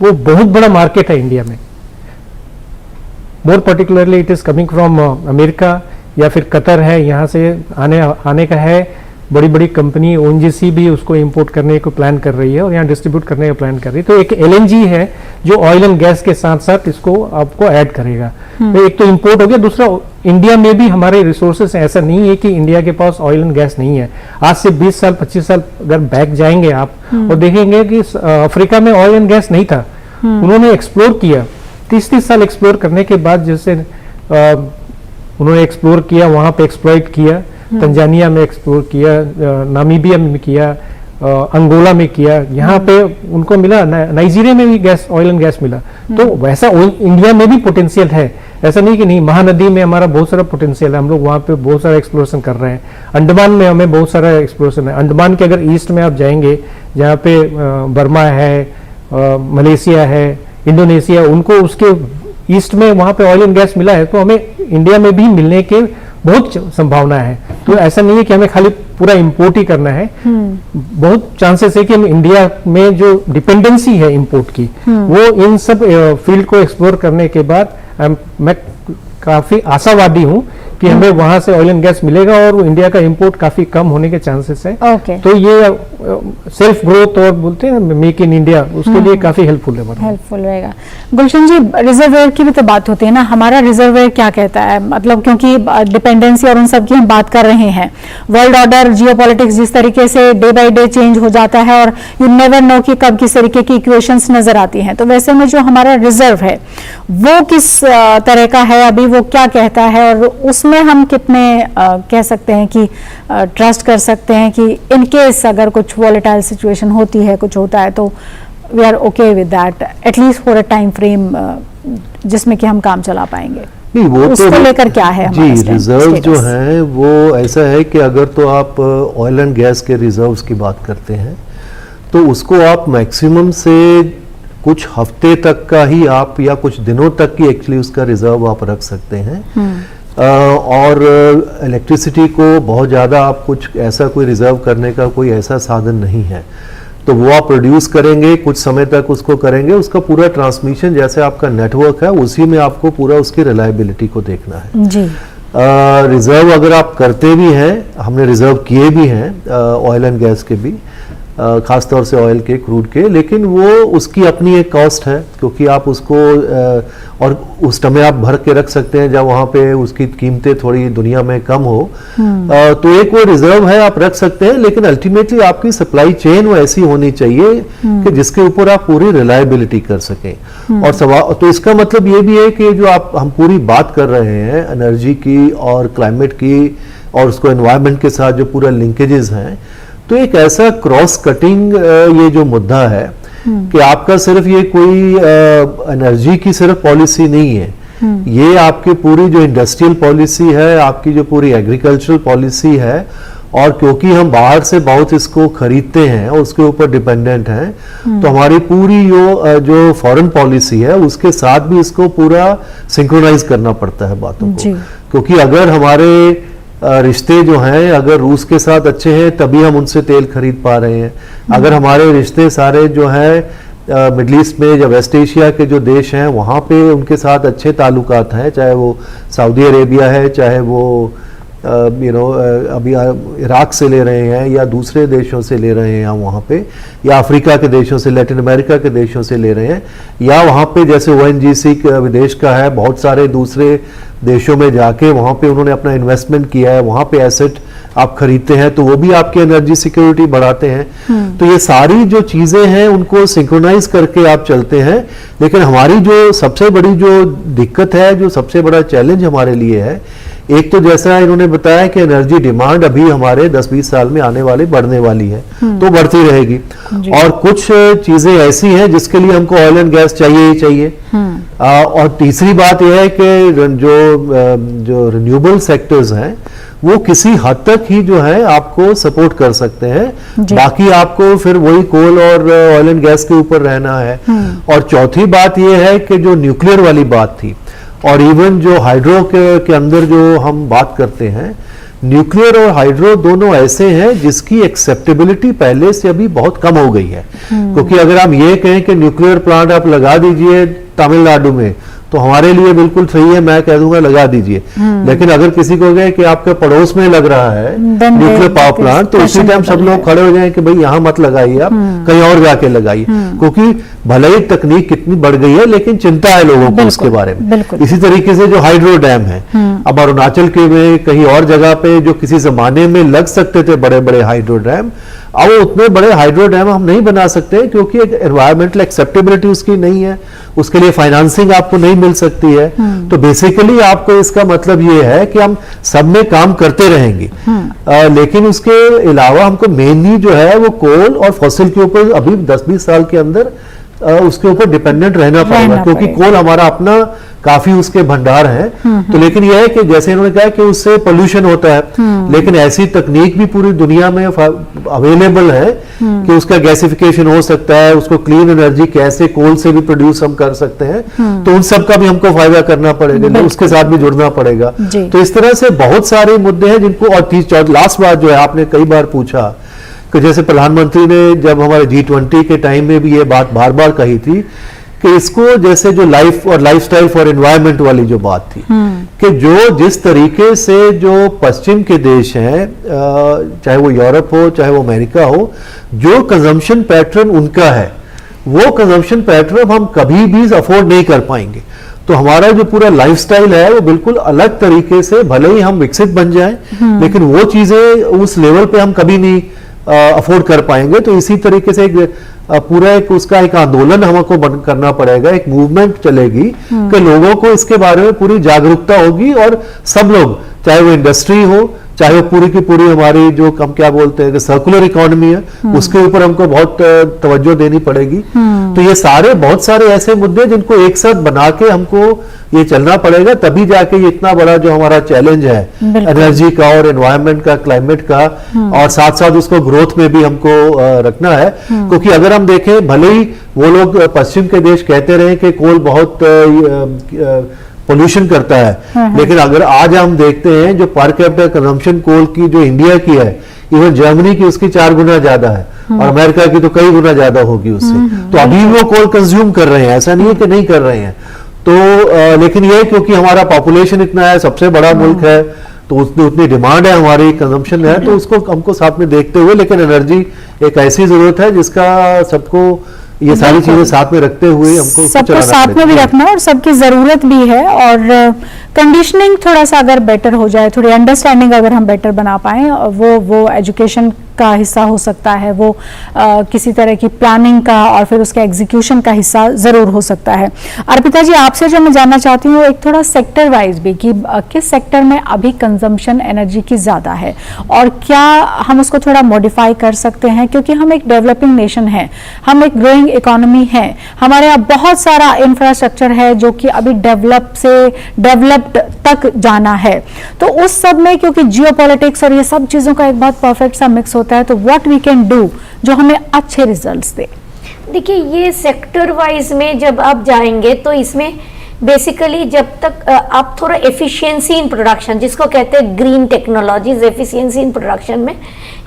वो बहुत बड़ा मार्केट है इंडिया में। More particularly it is coming from America या फिर कतर है, यहाँ से आने का है। बड़ी बड़ी कंपनी ONGC भी उसको इंपोर्ट करने को प्लान कर रही है और यहाँ डिस्ट्रीब्यूट करने का प्लान कर रही है। तो एक LNG है जो ऑयल एंड गैस के साथ साथ इसको आपको ऐड करेगा। तो एक तो इंपोर्ट हो गया, दूसरा इंडिया में भी हमारे रिसोर्सेस हैं। ऐसा नहीं है कि इंडिया के पास ऑयल एंड गैस नहीं है। आज से 20 साल 25 साल अगर बैक जाएंगे आप और देखेंगे कि अफ्रीका में ऑयल एंड गैस नहीं था, उन्होंने एक्सप्लोर किया। 30 साल एक्सप्लोर करने के बाद जैसे उन्होंने एक्सप्लोर किया, वहां पे एक्सप्लॉइट किया, तंजानिया में एक्सप्लोर किया, नामीबिया में किया, अंगोला में किया, यहाँ पे उनको मिला, नाइजीरिया में भी गैस, ऑयल एंड गैस मिला। तो वैसा इंडिया में भी पोटेंशियल है, ऐसा नहीं कि नहीं। महानदी में हमारा बहुत सारा पोटेंशियल है, हम लोग वहाँ पे बहुत सारा एक्सप्लोरेशन कर रहे हैं। अंडमान में हमें बहुत सारा एक्सप्लोरेशन है। अंडमान के अगर ईस्ट में आप जाएंगे जहाँ पे बर्मा है, मलेशिया है, इंडोनेशिया, उनको उसके ईस्ट में वहाँ पे ऑयल एंड गैस मिला है, तो हमें इंडिया में भी मिलने के बहुत संभावना है। तो ऐसा नहीं है कि हमें खाली पूरा इंपोर्ट ही करना है। बहुत चांसेस है कि हम इंडिया में जो डिपेंडेंसी है इंपोर्ट की, वो इन सब फील्ड को एक्सप्लोर करने के बाद मैं काफी आशावादी हूं कि हमें वहां से ऑयल एंड गैस मिलेगा और इंडिया का इंपोर्ट काफी कम होने के चांसेस है। तो ये सेल्फ ग्रोथ और बोलते हैं मेक इन इंडिया, उसके लिए काफी हेल्पफुल रहेगा। गुलशन जी, रिजर्वेयर की भी तो बात होती है ना, हमारा रिजर्वेयर क्या कहता है? मतलब क्योंकि डिपेंडेंसी और उन सब की हम बात कर रहे हैं, वर्ल्ड ऑर्डर, जियोपॉलिटिक्स जिस तरीके से डे बाय डे चेंज हो जाता है और यू नेवर नो कि कब किस तरीके की इक्वेशंस नजर आती हैं, तो वैसे में जो हमारा रिजर्व है वो किस तरह का है अभी, वो क्या कहता है और उसमें हम कितने कह सकते हैं कि ट्रस्ट कर सकते हैं कि इन केस अगर कुछ वॉलेटाइल सिचुएशन होती है, कुछ होता है, तो we are okay with that at least for a time frame जिसमें कि हम काम चला पाएंगे। नहीं, वो उसको तो लेकर क्या है जी, रिजर्व जो है वो ऐसा है कि अगर तो आप ऑयल एंड गैस के रिजर्व्स की बात करते हैं तो उसको आप मैक्सिमम से कुछ हफ्ते तक का ही आप या कुछ दिनों तक की एक्चुअली उसका रिजर्व आप रख सकते हैं। और इलेक्ट्रिसिटी को बहुत ज़्यादा आप कुछ ऐसा कोई रिजर्व करने का कोई ऐसा साधन नहीं है, तो वो आप प्रोड्यूस करेंगे, कुछ समय तक उसको करेंगे, उसका पूरा ट्रांसमिशन जैसे आपका नेटवर्क है उसी में आपको पूरा उसकी रिलायबिलिटी को देखना है जी। रिजर्व अगर आप करते भी हैं, हमने रिजर्व किए भी हैं ऑयल एंड गैस के भी, खासतौर से ऑयल के, क्रूड के, लेकिन वो उसकी अपनी एक कॉस्ट है, क्योंकि आप उसको और उस समय आप भर के रख सकते हैं जब वहाँ पे उसकी कीमतें थोड़ी दुनिया में कम हो, तो एक वो रिजर्व है, आप रख सकते हैं, लेकिन अल्टीमेटली आपकी सप्लाई चेन वो ऐसी होनी चाहिए कि जिसके ऊपर आप पूरी रिलायबिलिटी कर सकें। और सवाल तो इसका मतलब ये भी है कि जो हम पूरी बात कर रहे हैं एनर्जी की और क्लाइमेट की और उसको एनवायरनमेंट के साथ जो पूरा लिंकेजेस हैं, तो एक ऐसा क्रॉस कटिंग ये जो मुद्दा है कि आपका सिर्फ ये कोई एनर्जी की सिर्फ पॉलिसी नहीं है, ये आपकी पूरी जो इंडस्ट्रियल पॉलिसी है, आपकी जो पूरी एग्रीकल्चरल पॉलिसी है, और क्योंकि हम बाहर से बहुत इसको खरीदते हैं और उसके ऊपर डिपेंडेंट हैं, तो हमारी पूरी जो फॉरेन पॉलिसी है उसके साथ भी इसको पूरा सिंक्रोनाइज करना पड़ता है बातों को, क्योंकि अगर हमारे रिश्ते जो हैं अगर रूस के साथ अच्छे हैं तभी हम उनसे तेल खरीद पा रहे हैं, अगर हमारे रिश्ते सारे जो हैं मिडल ईस्ट में या वेस्ट एशिया के जो देश हैं वहाँ पे उनके साथ अच्छे ताल्लुकात हैं, चाहे वो सऊदी अरेबिया है, चाहे वो अभी इराक से ले रहे हैं या दूसरे देशों से ले रहे हैं हम वहाँ पे, या अफ्रीका के देशों से, लैटिन अमेरिका के देशों से ले रहे हैं, या वहाँ पे जैसे ONGC विदेश का है, बहुत सारे दूसरे देशों में जाके वहाँ पे उन्होंने अपना इन्वेस्टमेंट किया है, वहाँ पे एसेट आप खरीदते हैं तो वो भी आपकी एनर्जी सिक्योरिटी बढ़ाते हैं। तो ये सारी जो चीजें हैं उनको सिंक्रोनाइज करके आप चलते हैं, लेकिन हमारी जो सबसे बड़ी जो दिक्कत है, जो सबसे बड़ा चैलेंज हमारे लिए है, एक तो जैसा इन्होंने बताया कि एनर्जी डिमांड अभी हमारे 10-20 साल में आने वाले बढ़ने वाली है, तो बढ़ती रहेगी, और कुछ चीजें ऐसी हैं जिसके लिए हमको ऑयल एंड गैस चाहिए ही चाहिए। और तीसरी बात यह है कि जो रिन्यूएबल सेक्टर्स हैं वो किसी हद तक ही जो है आपको सपोर्ट कर सकते हैं, बाकी आपको फिर वही कोल और ऑयल एंड गैस के ऊपर रहना है। और चौथी बात यह है कि जो न्यूक्लियर वाली बात थी और इवन जो हाइड्रो के अंदर जो हम बात करते हैं, न्यूक्लियर और हाइड्रो दोनों ऐसे हैं जिसकी एक्सेप्टेबिलिटी पहले से अभी बहुत कम हो गई है, क्योंकि अगर हम ये कहें कि न्यूक्लियर प्लांट आप लगा दीजिए तमिलनाडु में तो हमारे लिए बिल्कुल सही है, मैं कह दूंगा लगा दीजिए, लेकिन अगर किसी को कहे कि आपके पड़ोस में लग रहा है न्यूक्लियर पावर प्लांट तो उसी टाइम सब लोग खड़े हो जाएं कि भाई यहां मत लगाइए, आप कहीं और जाके लगाइए, क्योंकि भले ही तकनीक कितनी बढ़ गई है लेकिन चिंता है लोगों को उसके बारे में। इसी तरीके से जो हाइड्रो डैम है, अब अरुणाचल के में कहीं और जगह पे जो किसी जमाने में लग सकते थे बड़े बड़े हाइड्रो डैम, अब उतने बड़े हाइड्रो डैम हम नहीं बना सकते क्योंकि एनवायरमेंटल एक्सेप्टेबिलिटी उसकी नहीं है, उसके लिए फाइनेंसिंग आपको नहीं मिल सकती है। तो बेसिकली आपको इसका मतलब ये है कि हम सब में काम करते रहेंगे, लेकिन उसके अलावा हमको मेनली जो है वो कोल और फॉसिल के ऊपर अभी 10-20 साल के अंदर उसके ऊपर डिपेंडेंट रहना पड़ेगा, क्योंकि कोल हमारा अपना काफी उसके भंडार हैं। तो लेकिन यह है कि जैसे इन्होंने कहा कि उससे पोल्यूशन होता है, लेकिन ऐसी तकनीक भी पूरी दुनिया में अवेलेबल है कि उसका गैसिफिकेशन हो सकता है, उसको क्लीन एनर्जी कैसे कोल से भी प्रोड्यूस हम कर सकते हैं, तो उन सब का भी हमको फायदा करना पड़ेगा, उसके साथ भी जुड़ना पड़ेगा। तो इस तरह से बहुत सारे मुद्दे हैं जिनको, और लास्ट बात जो है आपने कई बार पूछा कि जैसे प्रधानमंत्री ने जब हमारे G20 के टाइम में भी ये बात बार बार कही थी कि इसको जैसे जो लाइफ और लाइफस्टाइल फॉर एनवायरनमेंट वाली जो बात थी कि जो जिस तरीके से जो पश्चिम के देश हैं, चाहे वो यूरोप हो चाहे वो अमेरिका हो, जो कंजम्पशन पैटर्न उनका है वो कंजम्पशन पैटर्न हम कभी भी अफोर्ड नहीं कर पाएंगे। तो हमारा जो पूरा लाइफस्टाइल है वो बिल्कुल अलग तरीके से, भले ही हम विकसित बन जाएं लेकिन वो चीजें उस लेवल पे हम कभी नहीं अफोर्ड कर पाएंगे। तो इसी तरीके से पूरा एक उसका एक आंदोलन हमको करना पड़ेगा, एक मूवमेंट चलेगी कि लोगों को इसके बारे में पूरी जागरूकता होगी, और सब लोग, चाहे वो इंडस्ट्री हो चाहे वो पूरी की पूरी हमारी जो हम क्या बोलते हैं कि सर्कुलर इकोनॉमी है, उसके ऊपर हमको बहुत तवज्जो देनी पड़ेगी। तो ये सारे बहुत सारे ऐसे मुद्दे जिनको एक साथ बना के हमको ये चलना पड़ेगा, तभी जाके ये इतना बड़ा जो हमारा चैलेंज है एनर्जी का और एनवायरनमेंट का, क्लाइमेट का, और साथ साथ उसको ग्रोथ में भी हमको रखना है। क्योंकि अगर हम देखें, भले ही वो लोग पश्चिम के देश कहते रहे कि कोल बहुत पोल्यूशन करता है, लेकिन अगर आज हम देखते हैं जो पर कैपिटा कंजम्पशन कोल की जो इंडिया की है, इवन जर्मनी की उसकी 4 गुना ज्यादा है और अमेरिका की तो कई गुना ज्यादा होगी उससे। तो अभी वो कोल कंज्यूम कर रहे हैं, ऐसा नहीं है कि नहीं कर रहे हैं। तो लेकिन ये क्योंकि हमारा पॉपुलेशन इतना है, सबसे बड़ा मुल्क है, तो उतनी डिमांड है, हमारी कंजम्पशन है, तो उसको हमको साथ में देखते हुए, लेकिन एनर्जी एक ऐसी जरूरत है जिसका सबको ये सारी चीजें साथ में रखते हुए हमको सबको साथ में भी रखना है और सबकी जरूरत भी है। और कंडीशनिंग थोड़ा सा अगर बेटर हो जाए, थोड़ी अंडरस्टैंडिंग अगर हम बेटर बना पाए, वो एजुकेशन का हिस्सा हो सकता है, वो किसी तरह की प्लानिंग का और फिर उसके एग्जीक्यूशन का हिस्सा जरूर हो सकता है। अर्पिता जी, आपसे जो मैं जानना चाहती हूँ एक थोड़ा सेक्टर वाइज भी कि किस सेक्टर में अभी कंजम्पशन एनर्जी की ज्यादा है और क्या हम उसको थोड़ा मॉडिफाई कर सकते हैं, क्योंकि हम एक डेवलपिंग नेशन है, हम एक ग्रोइंग इकोनॉमी है, हमारे यहाँ बहुत सारा इंफ्रास्ट्रक्चर है जो कि अभी डेवलप से डेवलप्ड तक जाना है। तो उस सब में क्योंकि जियोपॉलिटिक्स और ये सब चीजों का एक बहुत परफेक्ट सा मिक्स होता है, तो व्हाट वी कैन डू जो हमें अच्छे रिजल्ट्स दे। देखिए, ये सेक्टर वाइज में जब आप जाएंगे तो इसमें बेसिकली जब तक आप थोड़ा एफिशिएंसी इन प्रोडक्शन, जिसको कहते हैं green technologies, efficiency in production में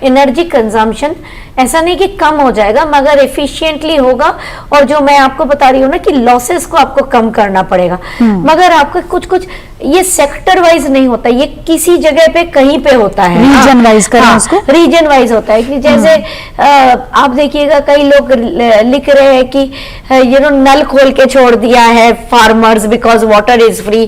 एनर्जी कंजम्पशन ऐसा नहीं कि कम हो जाएगा, मगर एफिशिएंटली होगा। और जो मैं आपको बता रही हूँ ना कि लॉसेस को आपको कम करना पड़ेगा, मगर आपको कुछ कुछ ये सेक्टर वाइज नहीं होता, ये किसी जगह पे कहीं पे होता है, रीजन वाइज करना उसको, रीजन वाइज होता है। कि जैसे आप देखिएगा कई लोग लिख रहे हैं कि नल खोल के छोड़ दिया है farmers because water is free,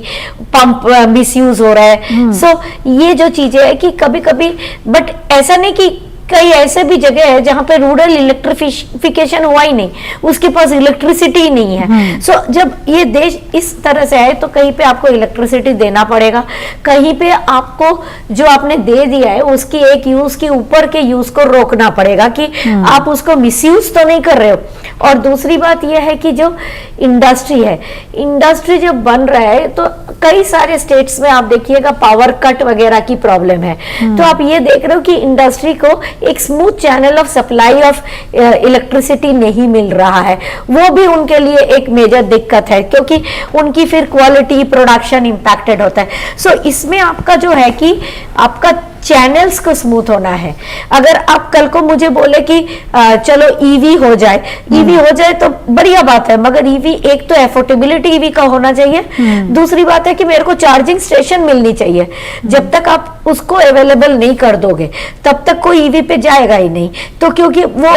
pump misuse हो रहा है। सो ये जो चीजें है कि कभी कभी, बट ऐसा नहीं कि कई ऐसे भी जगह है जहां पे रूरल इलेक्ट्रिफिकेशन हुआ ही नहीं, उसके पास इलेक्ट्रिसिटी ही नहीं है। सो जब ये देश इस तरह से है तो कहीं पे आपको इलेक्ट्रिसिटी देना पड़ेगा, कहीं पे आपको जो आपने दे दिया है उसकी एक यूज के ऊपर के यूज को रोकना पड़ेगा कि आप उसको मिसयूज तो नहीं कर रहे हो। और दूसरी बात यह है कि जो इंडस्ट्री है, इंडस्ट्री जब बन रहा है तो कई सारे स्टेट्स में आप देखिएगा पावर कट वगैरह की प्रॉब्लम है, तो आप ये देख रहे हो कि इंडस्ट्री को एक smooth channel of supply of electricity नहीं मिल रहा है। वो भी उनके लिए एक मेजर दिक्कत है, क्योंकि उनकी फिर क्वालिटी प्रोडक्शन इंपैक्टेड होता है। सो इसमें आपका जो है कि आपका चैनल्स को स्मूथ होना है। अगर आप कल को मुझे बोले कि चलो ईवी हो जाए, ईवी हो जाए तो बढ़िया बात है, मगर ईवी एक तो एफोर्डेबिलिटी ईवी का होना चाहिए, दूसरी बात है कि मेरे को चार्जिंग स्टेशन मिलनी चाहिए। जब तक आप उसको अवेलेबल नहीं कर दोगे तब तक कोई ईवी पे जाएगा ही नहीं। तो क्योंकि वो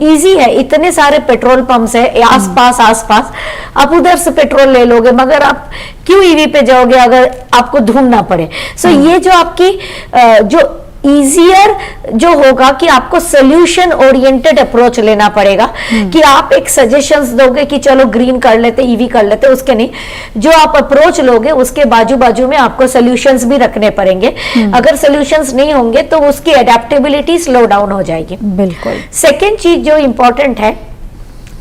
इजी है, इतने सारे पेट्रोल पंप्स है आसपास, आप उधर से पेट्रोल ले लोगे, मगर आप क्यों ईवी पे जाओगे अगर आपको ढूंढना पड़े। सो ये जो आपकी जो इजियर जो होगा कि आपको सोल्यूशन ओरिएंटेड अप्रोच लेना पड़ेगा, कि आप एक सजेशंस दोगे कि चलो ग्रीन कर लेते, ईवी कर लेते, उसके नहीं, जो आप अप्रोच लोगे उसके बाजू बाजू में आपको सोल्यूशंस भी रखने पड़ेंगे। अगर सोल्यूशंस नहीं होंगे तो उसकी एडेप्टेबिलिटी स्लो डाउन हो जाएगी। बिल्कुल। सेकेंड चीज जो इंपॉर्टेंट है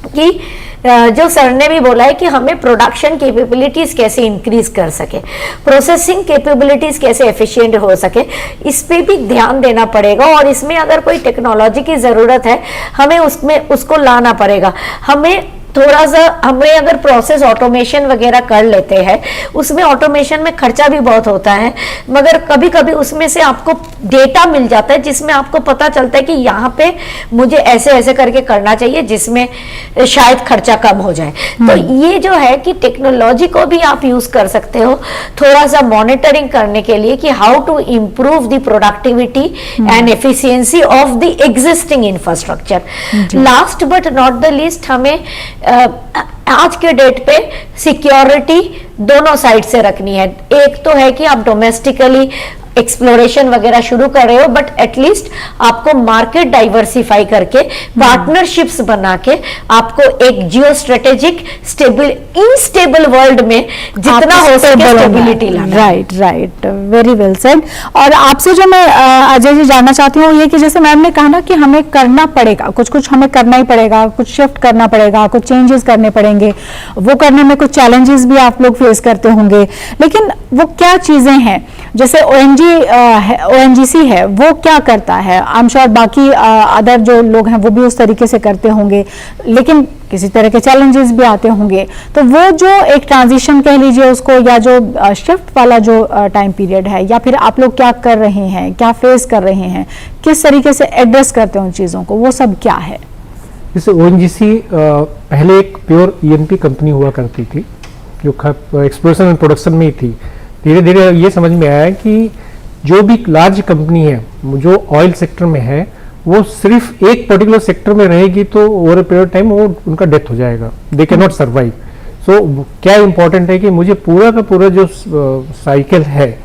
कि जो सर ने भी बोला है कि हमें प्रोडक्शन कैपेबिलिटीज कैसे इंक्रीज कर सके, प्रोसेसिंग कैपेबिलिटीज कैसे एफिशिएंट हो सके, इस पे भी ध्यान देना पड़ेगा। और इसमें अगर कोई टेक्नोलॉजी की जरूरत है हमें उसमें उसको लाना पड़ेगा। हमें थोड़ा सा हमें अगर प्रोसेस ऑटोमेशन वगैरह कर लेते हैं, उसमें ऑटोमेशन में खर्चा भी बहुत होता है, मगर कभी कभी उसमें से आपको डेटा मिल जाता है जिसमें आपको पता चलता है कि यहाँ पे मुझे ऐसे ऐसे करके करना चाहिए जिसमें शायद खर्चा कम हो जाए। तो ये जो है कि टेक्नोलॉजी को भी आप यूज कर सकते हो थोड़ा सा मॉनिटरिंग करने के लिए कि how to improve the productivity and efficiency of the existing infrastructure. Last but not the least, हमें आज के डेट पे सिक्योरिटी दोनों साइड से रखनी है। एक तो है कि आप डोमेस्टिकली एक्सप्लोरेशन वगैरह शुरू कर रहे हो, बट एटलीस्ट आपको मार्केट डाइवर्सिफाई करके पार्टनरशिप्स बना के आपको एक जियो स्ट्रेटेजिक इनस्टेबल वर्ल्ड में जितना हो सके स्टेबिलिटी लाना। Right, very well said. और आपसे जो मैं अजय जी जानना चाहती हूँ ये कि जैसे मैम ने कहा ना कि हमें करना पड़ेगा, कुछ हमें करना ही पड़ेगा, कुछ शिफ्ट करना पड़ेगा, कुछ चेंजेस करने पड़ेंगे, वो करने में कुछ चैलेंजेस भी आप लोग फेस करते होंगे, लेकिन वो क्या चीजें हैं? जैसे ONGC है, वो क्या करता है? आई एम श्योर बाकी अदर जो लोग हैं वो भी उस तरीके से करते होंगे, लेकिन किसी तरह के चैलेंजेस भी आते होंगे। तो वो जो एक ट्रांजिशन कह लीजिए उसको, या जो शिफ्ट वाला जो टाइम पीरियड है, या फिर आप लोग क्या कर रहे हैं, क्या फेस कर रहे हैं, किस तरीके से एड्रेस करते हैं उन चीज़ों को, वो सब क्या है? जैसे ONGC पहले एक प्योर ENP कंपनी हुआ करती थी जो एक्सप्लोरेशन एंड प्रोडक्शन में ही थी। धीरे धीरे ये समझ में आया कि जो भी लार्ज कंपनी है जो ऑयल सेक्टर में है, वो सिर्फ एक पर्टिकुलर सेक्टर में रहेगी तो ओवर ए पीरियड टाइम वो उनका डेथ हो जाएगा, दे कैन नॉट सर्वाइव। सो क्या इंपॉर्टेंट है कि मुझे पूरा का पूरा जो साइकिल है,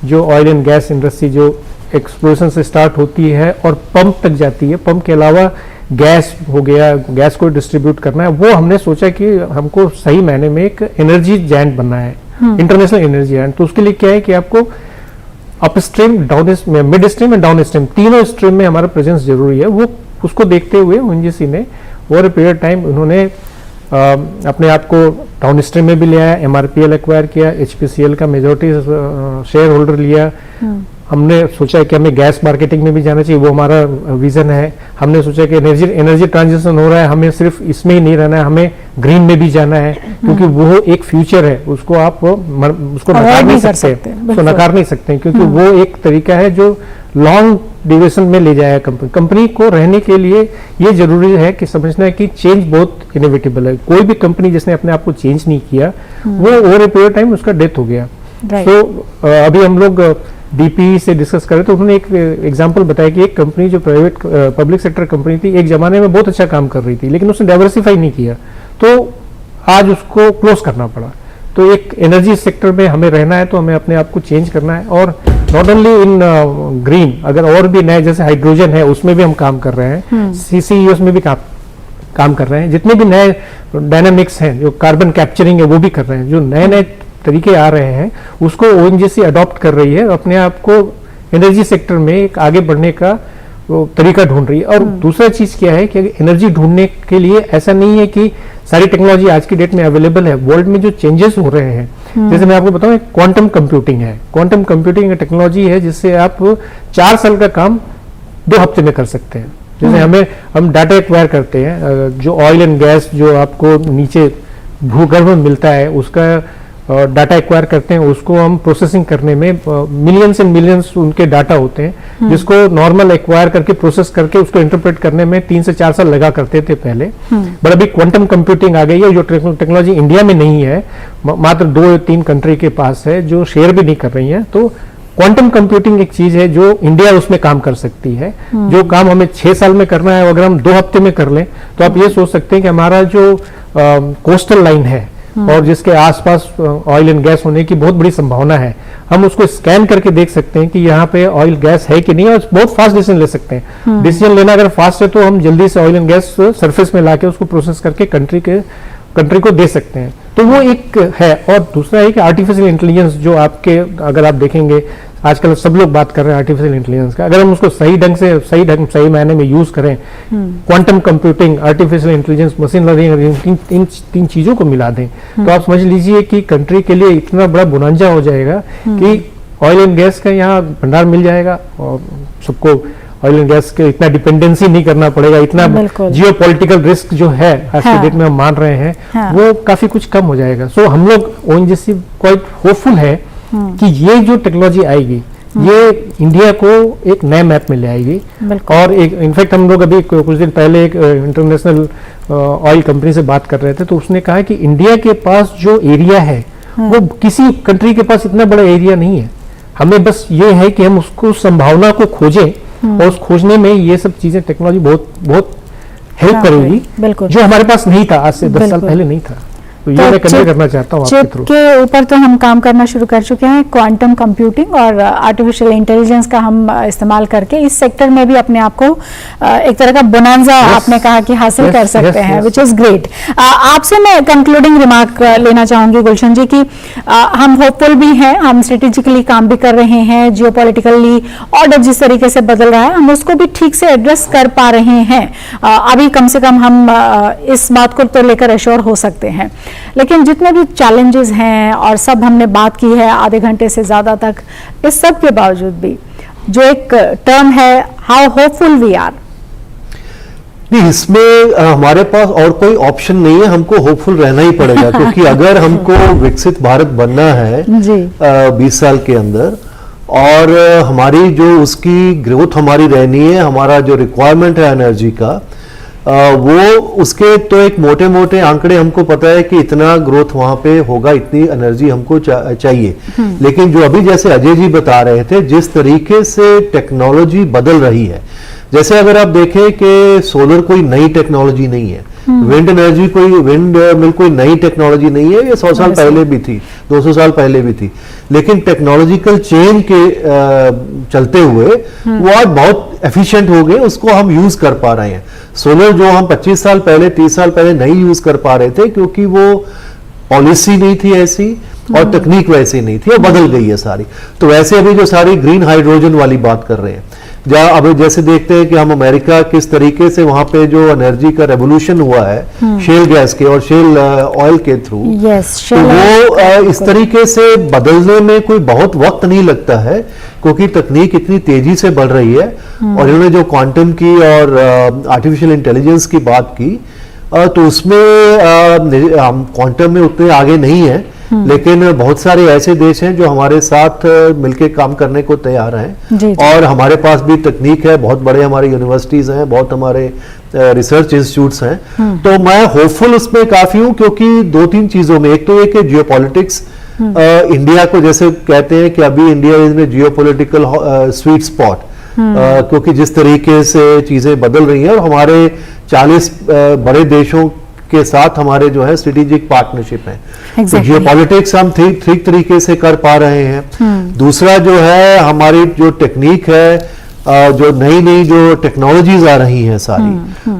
जो ऑयल एंड गैस इंडस्ट्री जो एक्सप्लोरेशन से स्टार्ट होती है और पंप तक जाती है, पंप के अलावा गैस हो गया, गैस को डिस्ट्रीब्यूट करना है, वो हमने सोचा कि हमको सही मायने में एक एनर्जी जायंट बनना है, इंटरनेशनल एनर्जी जायंट। तो उसके लिए क्या है कि आपको upstream, down mid stream and down stream तीनों स्ट्रीम में हमारा प्रेजेंस जरूरी है। वो उसको देखते हुए ओएनजीसी ने ओवर ए पीरियड टाइम उन्होंने अपने आप को डाउन स्ट्रीम में भी लिया, एमआरपीएल एक्वायर किया, एचपीसीएल का मेजॉरिटी शेयर होल्डर लिया। हमने सोचा कि हमें गैस मार्केटिंग में भी जाना चाहिए, वो हमारा विजन है। हमने सोचा कि एनर्जी ट्रांजिशन हो रहा है, हमें सिर्फ इसमें ही नहीं रहना है, हमें ग्रीन में भी जाना है, क्योंकि वो एक फ्यूचर है, उसको आप उसको नकार नहीं सकते, उसको नकार नहीं सकते, क्योंकि वो एक तरीका है जो लॉन्ग ड्यूरेशन में ले जाएगा कंपनी को। रहने के लिए ये जरूरी है कि समझना है कि चेंज बहुत इनोवेटेबल है। कोई भी कंपनी जिसने अपने आप को चेंज नहीं किया, वो ओवर ए पीरियड टाइम उसका डेथ हो गया। तो अभी हम लोग डीपी से डिस्कस कर रहे थे, उन्होंने एक एग्जांपल बताया कि एक कंपनी जो प्राइवेट पब्लिक सेक्टर कंपनी थी, एक जमाने में बहुत अच्छा काम कर रही थी, लेकिन उसने डाइवर्सिफाई नहीं किया, तो आज उसको क्लोज करना पड़ा। तो एक एनर्जी सेक्टर में हमें रहना है तो हमें अपने आप को चेंज करना है, और नॉट ओनली इन ग्रीन, अगर और भी नए जैसे हाइड्रोजन है उसमें भी हम काम कर रहे हैं, सीसीईएस में भी काम कर रहे हैं, जितने भी नए डायनामिक्स हैं जो कार्बन कैप्चरिंग है वो भी कर रहे हैं, जो नए नए तरीके आ रहे हैं उसको ओएनजीसी अडॉप्ट कर रही है, अपने आप को एनर्जी सेक्टर में एक आगे बढ़ने का वो तरीका ढूंढ रही है। और दूसरा चीज क्या है कि एनर्जी ढूंढने के लिए ऐसा नहीं है कि सारी टेक्नोलॉजी आज की डेट में अवेलेबल है। वर्ल्ड में जो चेंजेस हो रहे हैं, जैसे मैं आपको बताऊं, क्वांटम कंप्यूटिंग है। क्वांटम कंप्यूटिंग एक टेक्नोलॉजी है जिससे आप 4 साल का काम 2 हफ्ते में कर सकते हैं। जैसे हम डाटा एक्वायर करते हैं, जो ऑयल एंड गैस जो आपको नीचे भूगर्भ में मिलता है उसका डाटा एक्वायर करते हैं, उसको हम प्रोसेसिंग करने में मिलियंस एंड मिलियंस उनके डाटा होते हैं, जिसको नॉर्मल एक्वायर करके प्रोसेस करके उसको इंटरप्रेट करने में 3 से 4 साल लगा करते थे पहले। बट अभी क्वांटम कंप्यूटिंग आ गई है, जो टेक्नोलॉजी इंडिया में नहीं है, मात्र 2 या 3 कंट्री के पास है जो शेयर भी नहीं कर रही है। तो क्वांटम कंप्यूटिंग एक चीज है जो इंडिया उसमें काम कर सकती है। जो काम हमें 6 साल में करना है, अगर हम 2 हफ्ते में कर लें तो आप ये सोच सकते हैं कि हमारा जो कोस्टल लाइन है और जिसके आसपास ऑयल एंड गैस होने की बहुत बड़ी संभावना है, हम उसको स्कैन करके देख सकते हैं कि यहाँ पे ऑयल गैस है कि नहीं, और बहुत फास्ट डिसीजन ले सकते हैं। डिसीजन लेना अगर फास्ट है तो हम जल्दी से ऑयल एंड गैस सरफेस में लाके उसको प्रोसेस करके कंट्री को दे सकते हैं। तो वो एक है। और दूसरा है कि आर्टिफिशियल इंटेलिजेंस, जो आपके अगर आप देखेंगे आजकल सब लोग बात कर रहे हैं आर्टिफिशियल इंटेलिजेंस का, अगर हम उसको सही मायने में यूज करें, quantum computing, artificial intelligence, machine learning, इन 3 चीजों को मिला दें तो आप समझ लीजिए कि कंट्री के लिए इतना बड़ा बुनांजा हो जाएगा कि ऑयल एंड गैस का यहाँ भंडार मिल जाएगा और सबको ऑयल एंड गैस के इतना डिपेंडेंसी नहीं करना पड़ेगा। इतना जियोपॉलिटिकल रिस्क जो है आज के डेट में हम मान रहे हैं वो काफी कुछ कम हो जाएगा। सो हम लोग ओएनजीसी क्वाइट होपफुल है कि ये जो टेक्नोलॉजी आएगी ये इंडिया को एक नए मैप में ले आएगी। और एक इनफैक्ट हम लोग अभी कुछ दिन पहले एक इंटरनेशनल ऑयल कंपनी से बात कर रहे थे, तो उसने कहा कि इंडिया के पास जो एरिया है वो किसी कंट्री के पास इतना बड़ा एरिया नहीं है। हमें बस ये है कि हम उसको संभावना को खोजें, और उस खोजने में ये सब चीजें टेक्नोलॉजी बहुत बहुत हेल्प करेगी, जो हमारे पास नहीं था, आज से 10 साल पहले नहीं था। तो ये मैं कन्वे करना चाहता हूँ आपके थ्रू। चिप के ऊपर तो हम काम करना शुरू कर चुके हैं, क्वांटम कंप्यूटिंग और आर्टिफिशियल इंटेलिजेंस का हम इस्तेमाल करके इस सेक्टर में भी अपने आप को एक तरह का बोनांजा आपने कहा कि हासिल कर सकते हैं, विच इज ग्रेट। आपसे मैं कंक्लूडिंग रिमार्क लेना चाहूंगी गुलशन जी की हम होपफुल भी हैं, हम स्ट्रेटेजिकली काम भी कर रहे हैं, जियोपॉलिटिकली ऑर्डर जिस तरीके से बदल रहा है हम उसको भी ठीक से एड्रेस कर पा रहे हैं। अभी कम से कम हम इस बात को तो लेकर एश्योर हो सकते हैं, लेकिन जितने भी चैलेंजेस हैं और सब हमने बात की है आधे घंटे से ज्यादा तक, इस सब के बावजूद भी जो एक टर्म है हाउ होपफुल वी आर, नहीं इसमें हमारे पास और कोई ऑप्शन नहीं है, हमको होपफुल रहना ही पड़ेगा क्योंकि अगर हमको विकसित भारत बनना है 20 साल के अंदर, और हमारी जो उसकी ग्रोथ हमारी रहनी है, हमारा जो रिक्वायरमेंट है एनर्जी का, वो उसके तो एक मोटे मोटे आंकड़े हमको पता है कि इतना ग्रोथ वहां पे होगा, इतनी एनर्जी हमको चाहिए। लेकिन जो अभी जैसे अजय जी बता रहे थे, जिस तरीके से टेक्नोलॉजी बदल रही है, जैसे अगर आप देखें कि सोलर कोई नई टेक्नोलॉजी नहीं है, विंड एनर्जी विंड मिल कोई नई टेक्नोलॉजी नहीं है, ये 100 साल पहले भी थी, 200 साल पहले भी थी। लेकिन टेक्नोलॉजिकल चेंज के चलते हुए वो आज बहुत एफिशिएंट हो गए, उसको हम यूज कर पा रहे हैं। सोलर जो हम 25 साल पहले 30 साल पहले नहीं यूज कर पा रहे थे, क्योंकि वो पॉलिसी नहीं थी ऐसी और तकनीक वैसी नहीं थी, और बदल गई है सारी। तो वैसे अभी जो सारी ग्रीन हाइड्रोजन वाली बात कर रहे हैं, जहाँ अब जैसे देखते हैं कि हम अमेरिका किस तरीके से वहां पे जो एनर्जी का रेवोल्यूशन हुआ है शेल गैस के और शेल ऑयल के थ्रू, तो वो इस तरीके से बदलने में कोई बहुत वक्त नहीं लगता है, क्योंकि तकनीक इतनी तेजी से बढ़ रही है। और इन्होंने जो क्वांटम की और आर्टिफिशियल इंटेलिजेंस की बात की, तो उसमें हम क्वांटम में उतने आगे नहीं है, लेकिन बहुत सारे ऐसे देश हैं जो हमारे साथ मिलके काम करने को तैयार हैं। और हमारे पास भी तकनीक है, बहुत बड़े हमारे यूनिवर्सिटीज हैं, बहुत हमारे रिसर्च इंस्टीट्यूट्स हैं। तो मैं होपफुल उसमें काफी हूं, क्योंकि 2-3 चीजों में, एक तो ये कि जियोपॉलिटिक्स इंडिया को जैसे कहते हैं कि अभी इंडिया इज में जियोपॉलिटिकल स्वीट स्पॉट, क्योंकि जिस तरीके से चीजें बदल रही हैं और हमारे 40 बड़े देशों के साथ हमारे जो है स्ट्रेटेजिक पार्टनरशिप है। तो जियोपॉलिटिक्स हम ठीक तरीके से कर पा रहे हैं। दूसरा जो है हमारी जो टेक्निक है, जो नई जो टेक्नोलॉजीज आ रही हैं सारी,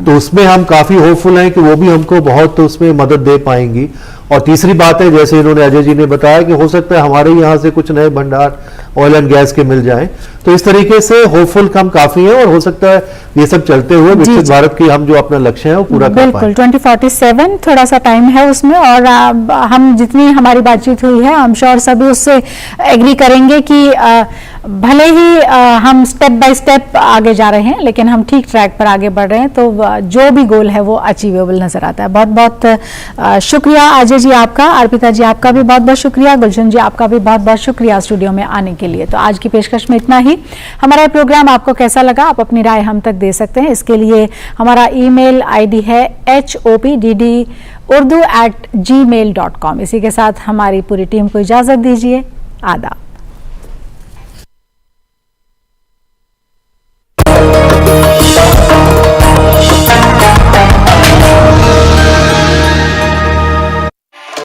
तो उसमें हम काफी होपफुल हैं कि वो भी हमको बहुत उसमें मदद दे पाएंगी। और तीसरी बात है, जैसे इन्होंने अजय जी ने बताया कि हो सकता है हमारे यहाँ से कुछ नए भंडार ऑयल एंड गैस के मिल जाएं, तो इस तरीके से होपफुल कम काफी है, और हो सकता है ये सब चलते हुए विकसित भारत की हम जो अपना लक्ष्य है वो पूरा कर पाएं। बिल्कुल, 2047 थोड़ा सा टाइम है उसमें, और हम जितनी हमारी बातचीत हुई है, हम श्योर सभी उससे एग्री करेंगे कि भले ही हम स्टेप बाय स्टेप आगे जा रहे हैं, लेकिन हम ठीक ट्रैक पर आगे बढ़ रहे हैं, तो जो भी गोल है वो अचीवेबल नजर आता है। बहुत बहुत शुक्रिया अजय जी आपका, अर्पिता जी आपका भी बहुत बहुत शुक्रिया, गुलशन जी आपका भी बहुत बहुत शुक्रिया स्टूडियो में आने के लिए। तो आज की पेशकश में इतना ही। हमारा प्रोग्राम आपको कैसा लगा, आप अपनी राय हम तक दे सकते हैं। इसके लिए हमारा ईमेल आईडी है hopdurdu@gmail.com। इसी के साथ हमारी पूरी टीम को इजाजत दीजिए। आदाब।